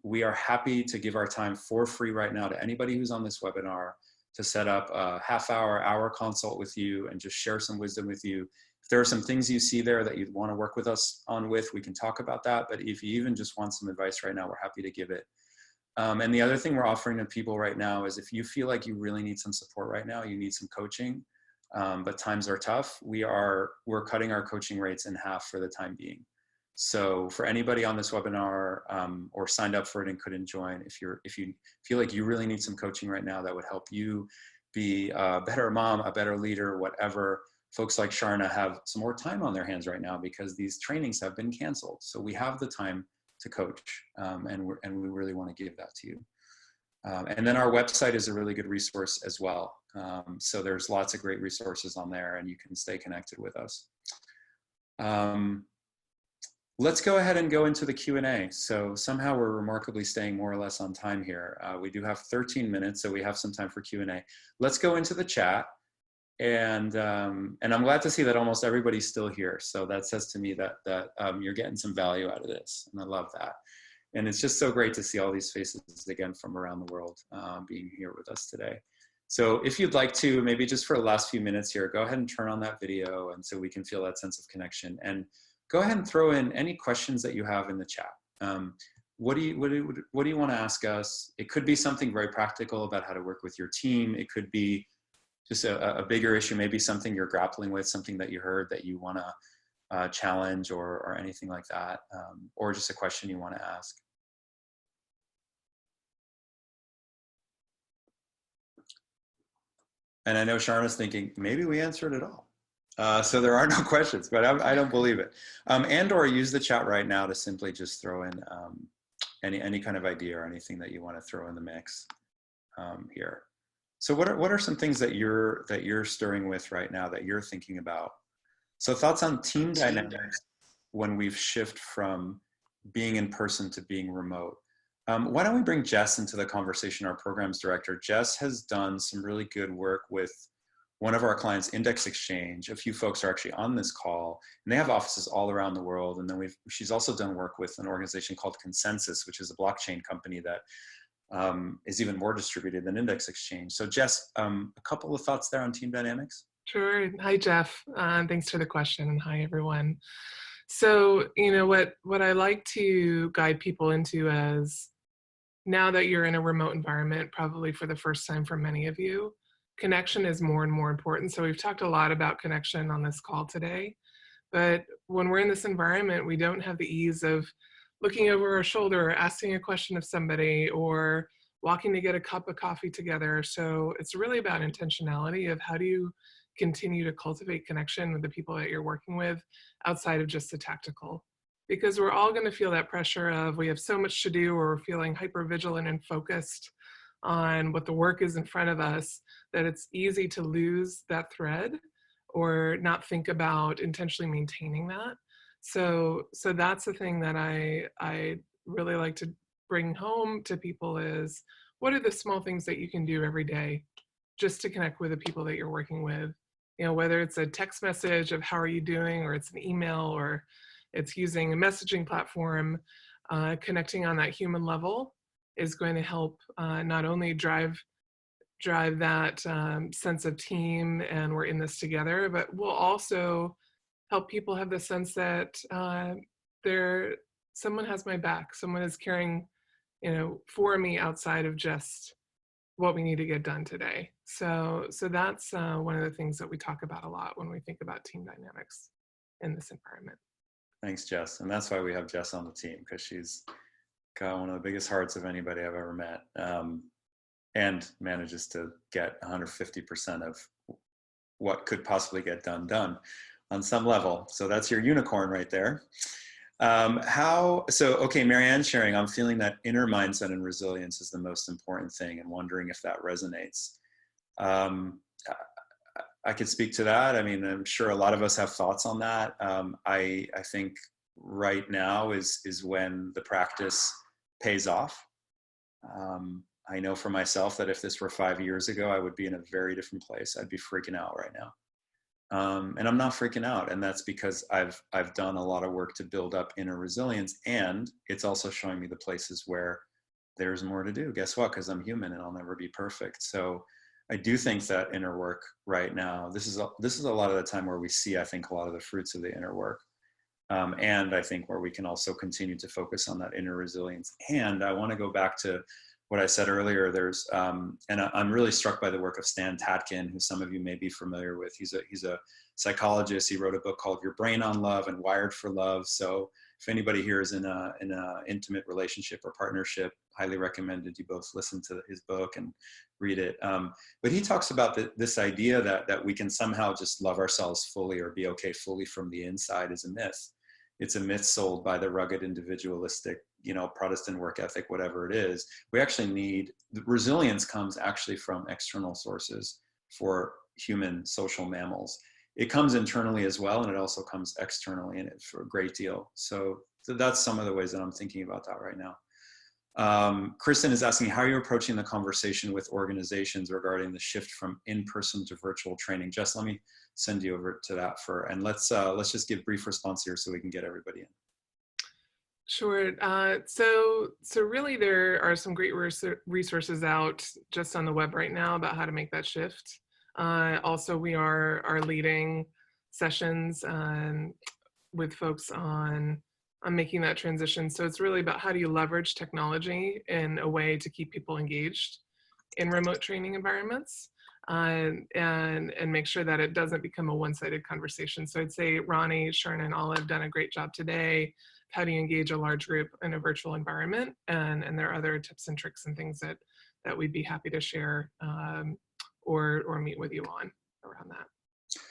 we are happy to give our time for free right now to anybody who's on this webinar to set up a hour consult with you and just share some wisdom with you. If there are some things you see there that you'd want to work with us on we can talk about that. But if you even just want some advice right now, we're happy to give it. And the other thing we're offering to people right now is, if you feel like you really need some support right now, you need some coaching, but times are tough, we're cutting our coaching rates in half for the time being. So for anybody on this webinar or signed up for it and couldn't join, if you feel like you really need some coaching right now that would help you be a better mom, a better leader, whatever, folks like Sharna have some more time on their hands right now because these trainings have been canceled. So we have the time to coach, and we really want to give that to you. And then our website is a really good resource as well. So there's lots of great resources on there, and you can stay connected with us. Let's go ahead and go into the Q&A. So somehow we're remarkably staying more or less on time here. We do have 13 minutes, so we have some time for Q&A. Let's go into the chat. And I'm glad to see that almost everybody's still here. So that says to me that you're getting some value out of this, and I love that. And it's just so great to see all these faces again from around the world being here with us today. So if you'd like to, maybe just for the last few minutes here, go ahead and turn on that video, and so we can feel that sense of connection. And go ahead and throw in any questions that you have in the chat. What do you want to ask us? It could be something very practical about how to work with your team. It could be just a bigger issue, maybe something you're grappling with, something that you heard that you want to challenge or anything like that, or just a question you want to ask. And I know Sharma's thinking, maybe we answered it all. So there are no questions, but I don't believe it. And/or use the chat right now to simply just throw in any kind of idea or anything that you want to throw in the mix here. So what are some things that you're stirring with right now that you're thinking about? So thoughts on team dynamics when we've shifted from being in person to being remote. Why don't we bring Jess into the conversation, our programs director. Jess has done some really good work with one of our clients, Index Exchange. A few folks are actually on this call, and they have offices all around the world. And then she's also done work with an organization called Consensus, which is a blockchain company that is even more distributed than Index Exchange. So Jess, a couple of thoughts there on team dynamics? Sure. Hi, Jeff. Thanks for the question, and hi, everyone. So, you know, what I like to guide people into as, now that you're in a remote environment, probably for the first time for many of you, connection is more and more important. So we've talked a lot about connection on this call today, but when we're in this environment, we don't have the ease of looking over our shoulder, or asking a question of somebody, or walking to get a cup of coffee together. So it's really about intentionality of how do you continue to cultivate connection with the people that you're working with outside of just the tactical. Because we're all going to feel that pressure of, we have so much to do, or we're feeling hyper vigilant and focused on what the work is in front of us, that it's easy to lose that thread or not think about intentionally maintaining that. So that's the thing that I really like to bring home to people is, what are the small things that you can do every day just to connect with the people that you're working with? You know, whether it's a text message of how are you doing, or it's an email, or it's using a messaging platform, connecting on that human level is going to help not only drive that sense of team and we're in this together, but will also help people have the sense that someone has my back, someone is caring, you know, for me outside of just what we need to get done today. So that's one of the things that we talk about a lot when we think about team dynamics in this environment. Thanks, Jess. And that's why we have Jess on the team, because she's got one of the biggest hearts of anybody I've ever met, and manages to get 150% of what could possibly get done on some level. So that's your unicorn right there. Okay, Marianne's sharing, I'm feeling that inner mindset and resilience is the most important thing, and wondering if that resonates. I could speak to that. I mean, I'm sure a lot of us have thoughts on that. I think right now is when the practice pays off. I know for myself that if this were 5 years ago, I would be in a very different place. I'd be freaking out right now. And I'm not freaking out. And that's because I've done a lot of work to build up inner resilience. And it's also showing me the places where there's more to do. Guess what? Because I'm human and I'll never be perfect. So I do think that inner work right now, this is a lot of the time where we see, I think, a lot of the fruits of the inner work. And I think where we can also continue to focus on that inner resilience. And I want to go back to what I said earlier. There's, and I'm really struck by the work of Stan Tatkin, who some of you may be familiar with. He's a psychologist. He wrote a book called Your Brain on Love and Wired for Love. So if anybody here is in a intimate relationship or partnership, highly recommended you both listen to his book and read it. But he talks about this idea that we can somehow just love ourselves fully or be okay fully from the inside is a myth. It's a myth sold by the rugged individualistic, you know, Protestant work ethic, whatever it is. We actually need, resilience comes actually from external sources for human social mammals. It comes internally as well, and it also comes externally in it for a great deal. So that's some of the ways that I'm thinking about that right now. Kristen is asking, how are you approaching the conversation with organizations regarding the shift from in-person to virtual training? Jess, let me send you over to that and let's just give brief response here so we can get everybody in. Sure. So really there are some great resources out just on the web right now about how to make that shift. Also, we are leading sessions with folks on making that transition. So it's really about how do you leverage technology in a way to keep people engaged in remote training environments, and make sure that it doesn't become a one-sided conversation. So I'd say Roni, Sharon, and Alla have done a great job today. How do you engage a large group in a virtual environment? And there are other tips and tricks and things that we'd be happy to share or meet with you on around that.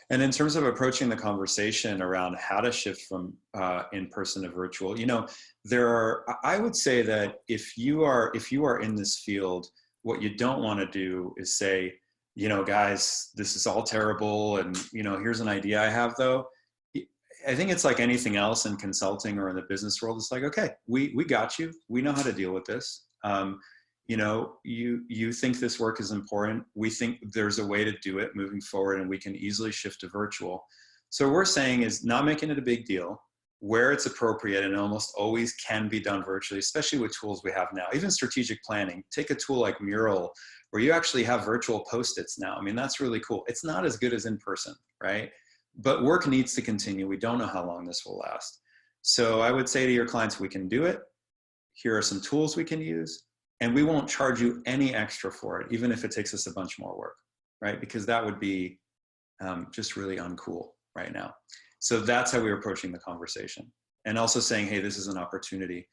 And in terms of approaching the conversation around how to shift from in-person to virtual, you know, I would say that if you are in this field, what you don't want to do is say, you know, guys, this is all terrible, and, you know, here's an idea I have, though. I think it's like anything else in consulting or in the business world. It's like, okay, we got you. We know how to deal with this. You know, you think this work is important. We think there's a way to do it moving forward, and we can easily shift to virtual. So what we're saying is not making it a big deal, where it's appropriate, and almost always can be done virtually, especially with tools we have now. Even strategic planning, take a tool like Mural, where you actually have virtual Post-its now. I mean, that's really cool. It's not as good as in person, right? But work needs to continue. We don't know how long this will last. So I would say to your clients, we can do it. Here are some tools we can use. And we won't charge you any extra for it, even if it takes us a bunch more work, right? Because that would be just really uncool right now. So that's how we're approaching the conversation. And also saying, hey, this is an opportunity.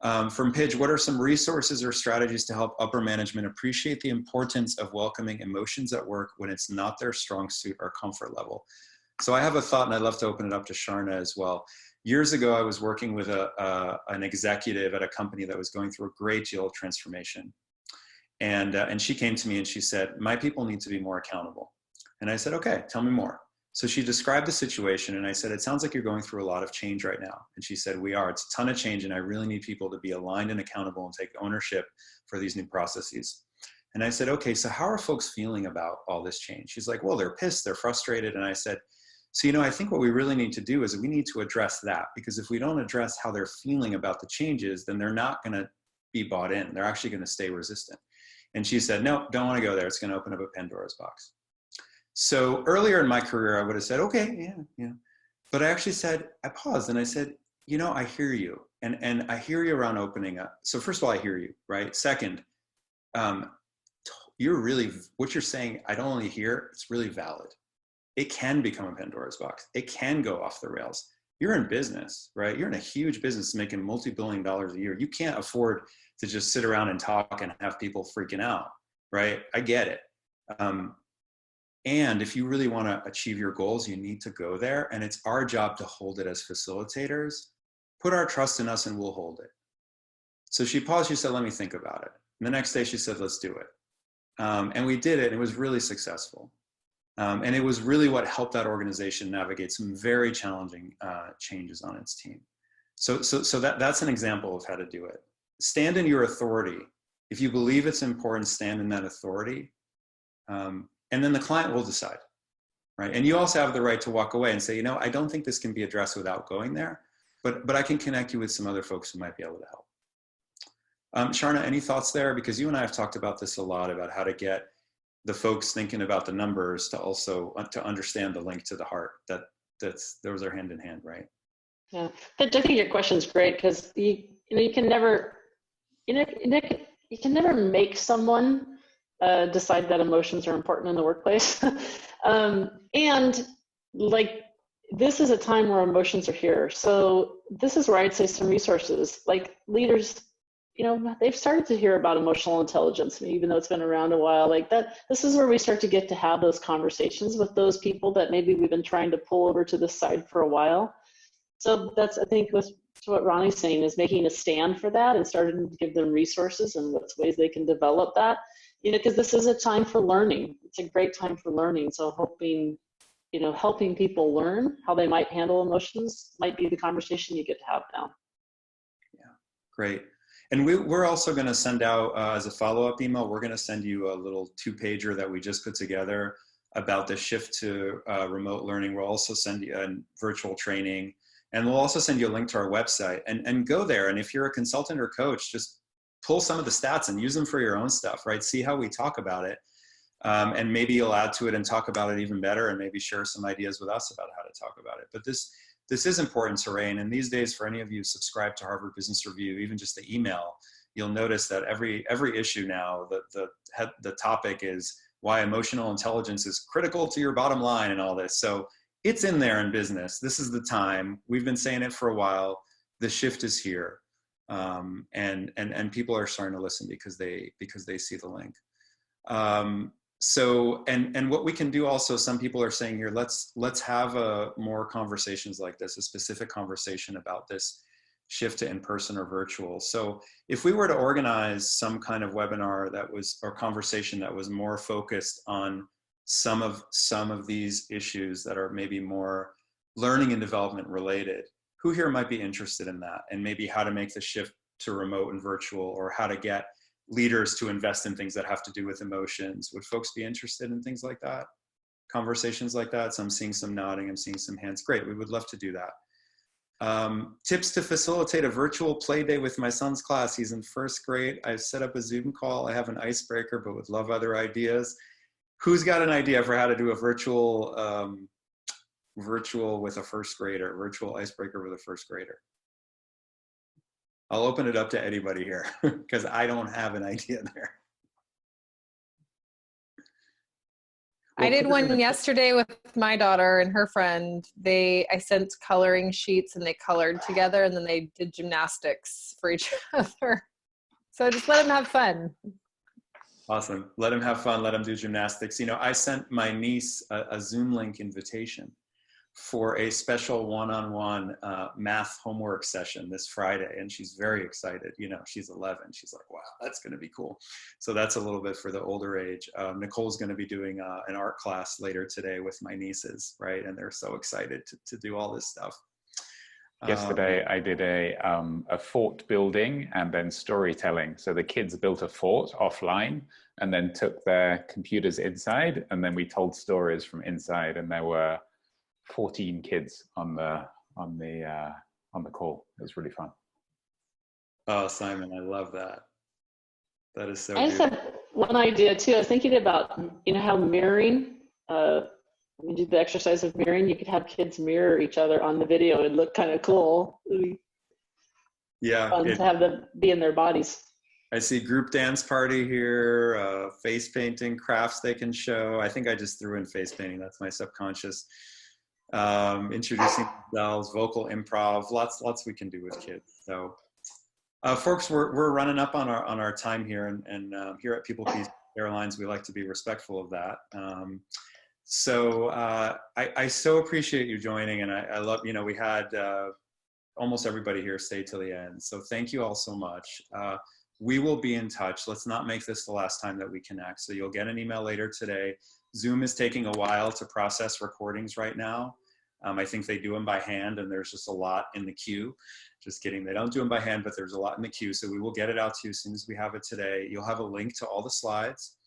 From Pidge, what are some resources or strategies to help upper management appreciate the importance of welcoming emotions at work when it's not their strong suit or comfort level? So I have a thought, and I'd love to open it up to Sharna as well. Years ago, I was working with an executive at a company that was going through a great deal of transformation. And she came to me and she said, my people need to be more accountable. And I said, okay, tell me more. So she described the situation, and I said, it sounds like you're going through a lot of change right now. And she said, we are. It's a ton of change, and I really need people to be aligned and accountable and take ownership for these new processes. And I said, okay, so how are folks feeling about all this change? She's like, well, they're pissed, they're frustrated. And I said, so, I think what we really need to do is we need to address that, because if we don't address how they're feeling about the changes, then they're not going to be bought in. They're actually going to stay resistant. And she said, no, don't want to go there. It's going to open up a Pandora's box. So earlier in my career, I would have said, okay, yeah. But I actually said, I paused and I said, I hear you. And I hear you around opening up. So first of all, I hear you, right? Second, you're really, what you're saying, I don't only hear, it's really valid. It can become a Pandora's box. It can go off the rails. You're in business, right? You're in a huge business making multi-billion dollars a year. You can't afford to just sit around and talk and have people freaking out, right? I get it. And if you really want to achieve your goals, you need to go there. And it's our job to hold it as facilitators. Put our trust in us and we'll hold it. So she paused, she said, let me think about it. And the next day she said, let's do it. And we did it, and it was really successful. And it was really what helped that organization navigate some very challenging changes on its team. So that's an example of how to do it. Stand in your authority. If you believe it's important, stand in that authority. And then the client will decide, right? And you also have the right to walk away and say, I don't think this can be addressed without going there, but I can connect you with some other folks who might be able to help. Sharna, any thoughts there? Because you and I have talked about this a lot, about how to get the folks thinking about the numbers to also to understand the link to the heart. Those are hand in hand, right? Yeah, I think your question is great, because you can never make someone decide that emotions are important in the workplace. And like, this is a time where emotions are here. So this is where I'd say some resources, like leaders, they've started to hear about emotional intelligence, even though it's been around a while. Like that, this is where we start to get to have those conversations with those people that maybe we've been trying to pull over to this side for a while. So that's, I think, what Roni's saying, is making a stand for that and starting to give them resources and what's ways they can develop that. Because this is a time for learning. It's a great time for learning. So helping people learn how they might handle emotions might be the conversation you get to have now. Yeah, great. And we're also going to send out, as a follow-up email, we're going to send you a little 2-pager that we just put together about the shift to remote learning. We'll also send you a virtual training, and we'll also send you a link to our website, and go there. And if you're a consultant or coach, just pull some of the stats and use them for your own stuff, right? See how we talk about it. And maybe you'll add to it and talk about it even better, and maybe share some ideas with us about how to talk about it. But this is important terrain. And these days, for any of you subscribe to Harvard Business Review, even just the email, you'll notice that every issue now, the topic is why emotional intelligence is critical to your bottom line and all this. So it's in there in business. This is the time. We've been saying it for a while. The shift is here. And people are starting to listen because they see the link. So what we can do also, some people are saying here, let's have more conversations like this, a specific conversation about this shift to in-person or virtual. So if we were to organize some kind of webinar or conversation that was more focused on some of these issues that are maybe more learning and development related, who here might be interested in that? And maybe how to make the shift to remote and virtual, or how to get leaders to invest in things that have to do with emotions. Would folks be interested in things like that? Conversations like that? So I'm seeing some nodding, I'm seeing some hands. Great, we would love to do that. Tips to facilitate a virtual play day with my son's class. He's in 1st grade. I've set up a Zoom call. I have an icebreaker, but would love other ideas. Who's got an idea for how to do a virtual with a 1st grader, virtual icebreaker with a 1st grader? I'll open it up to anybody here because I don't have an idea there. I did one yesterday with my daughter and her friend. I sent coloring sheets and they colored together, and then they did gymnastics for each other. So just let them have fun. Awesome. Let them have fun. Let them do gymnastics. I sent my niece a Zoom link invitation for a special one-on-one math homework session this Friday, and she's very excited. You know, she's 11. She's like, wow, that's going to be cool. So that's a little bit for the older age. Nicole's going to be doing an art class later today with my nieces, right? And they're so excited to do all this stuff. Yesterday, I did a fort building and then storytelling. So the kids built a fort offline and then took their computers inside, and then we told stories from inside. And there were 14 kids on the call. It was really fun. Oh, Simon, I love that. That is so. I just have one idea too. I was thinking about, you know, how mirroring. We did the exercise of mirroring. You could have kids mirror each other on the video. It'd look kind of cool. Yeah, fun to have them be in their bodies. I see group dance party here, face painting, crafts they can show. I think I just threw in face painting. That's my subconscious. Introducing themselves, vocal improv, lots we can do with kids. So, folks, we're running up on our time here, and here at People Peace Airlines, we like to be respectful of that. So I so appreciate you joining, and I love, you know, we had almost everybody here stay till the end. So thank you all so much. We will be in touch. Let's not make this the last time that we connect. So you'll get an email later today. Zoom is taking a while to process recordings right now. I think they do them by hand, and there's just a lot in the queue. Just kidding, they don't do them by hand, but there's a lot in the queue. So we will get it out to you as soon as we have it today. You'll have a link to all the slides.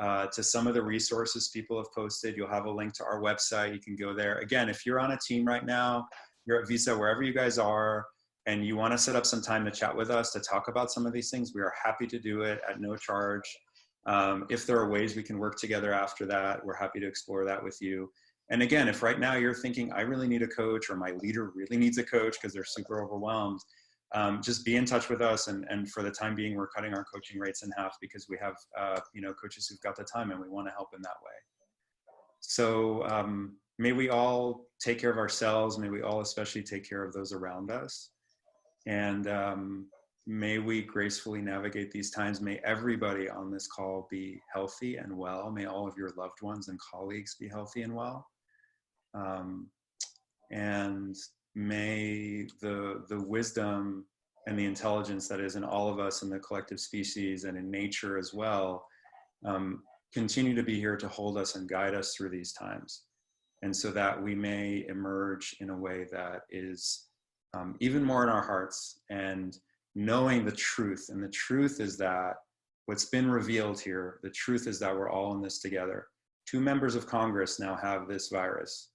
To some of the resources people have posted. You'll have a link to our website. You can go there. Again, if you're on a team right now, you're at Visa, wherever you guys are, and you want to set up some time to chat with us to talk about some of these things, we are happy to do it at no charge. If there are ways we can work together after that, we're happy to explore that with you. And again, if right now you're thinking, I really need a coach, or my leader really needs a coach because they're super overwhelmed, just be in touch with us, and for the time being, we're cutting our coaching rates in half because we have you know, coaches who've got the time, and we want to help in that way. So may we all take care of ourselves. May we all especially take care of those around us, and may we gracefully navigate these times. May everybody on this call be healthy and well. May all of your loved ones and colleagues be healthy and well, and may the wisdom and the intelligence that is in all of us, in the collective species and in nature as well, continue to be here to hold us and guide us through these times. And so that we may emerge in a way that is even more in our hearts, and knowing the truth. And the truth is that what's been revealed here, the truth is that we're all in this together. 2 members of Congress now have this virus.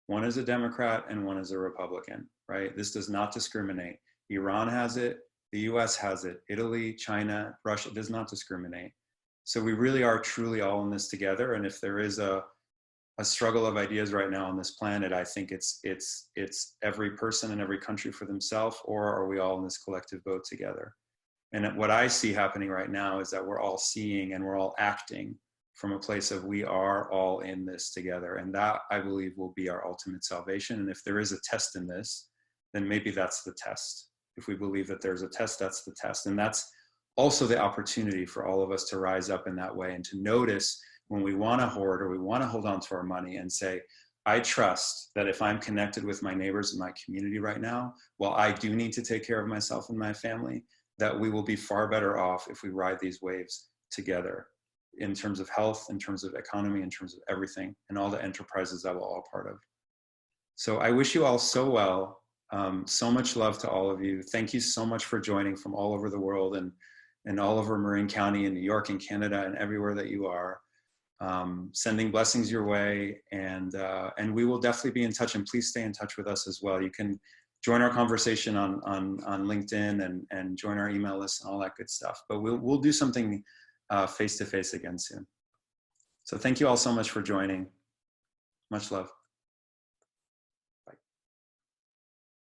One is a Democrat and one is a Republican, right? This does not discriminate. Iran has it, the US has it, Italy, China, Russia, does not discriminate. So we really are truly all in this together. And if there is a struggle of ideas right now on this planet, I think it's every person and every country for themselves, or are we all in this collective boat together? And what I see happening right now is that we're all seeing and we're all acting from a place of we are all in this together. And that, I believe, will be our ultimate salvation. And if there is a test in this, then maybe that's the test. If we believe that there's a test, that's the test. And that's also the opportunity for all of us to rise up in that way, and to notice when we want to hoard or we want to hold on to our money, and say, I trust that if I'm connected with my neighbors in my community right now, while I do need to take care of myself and my family, that we will be far better off if we ride these waves together, in terms of health, in terms of economy, in terms of everything, and all the enterprises that we're all part of. So I wish you all so well. So much love to all of you. Thank you so much for joining from all over the world, and all over Marin County and New York and Canada and everywhere that you are. Sending blessings your way, and we will definitely be in touch, and please stay in touch with us as well. You can join our conversation on LinkedIn, and join our email list and all that good stuff. But we'll do something face-to-face again soon. So thank you all so much for joining. Much love.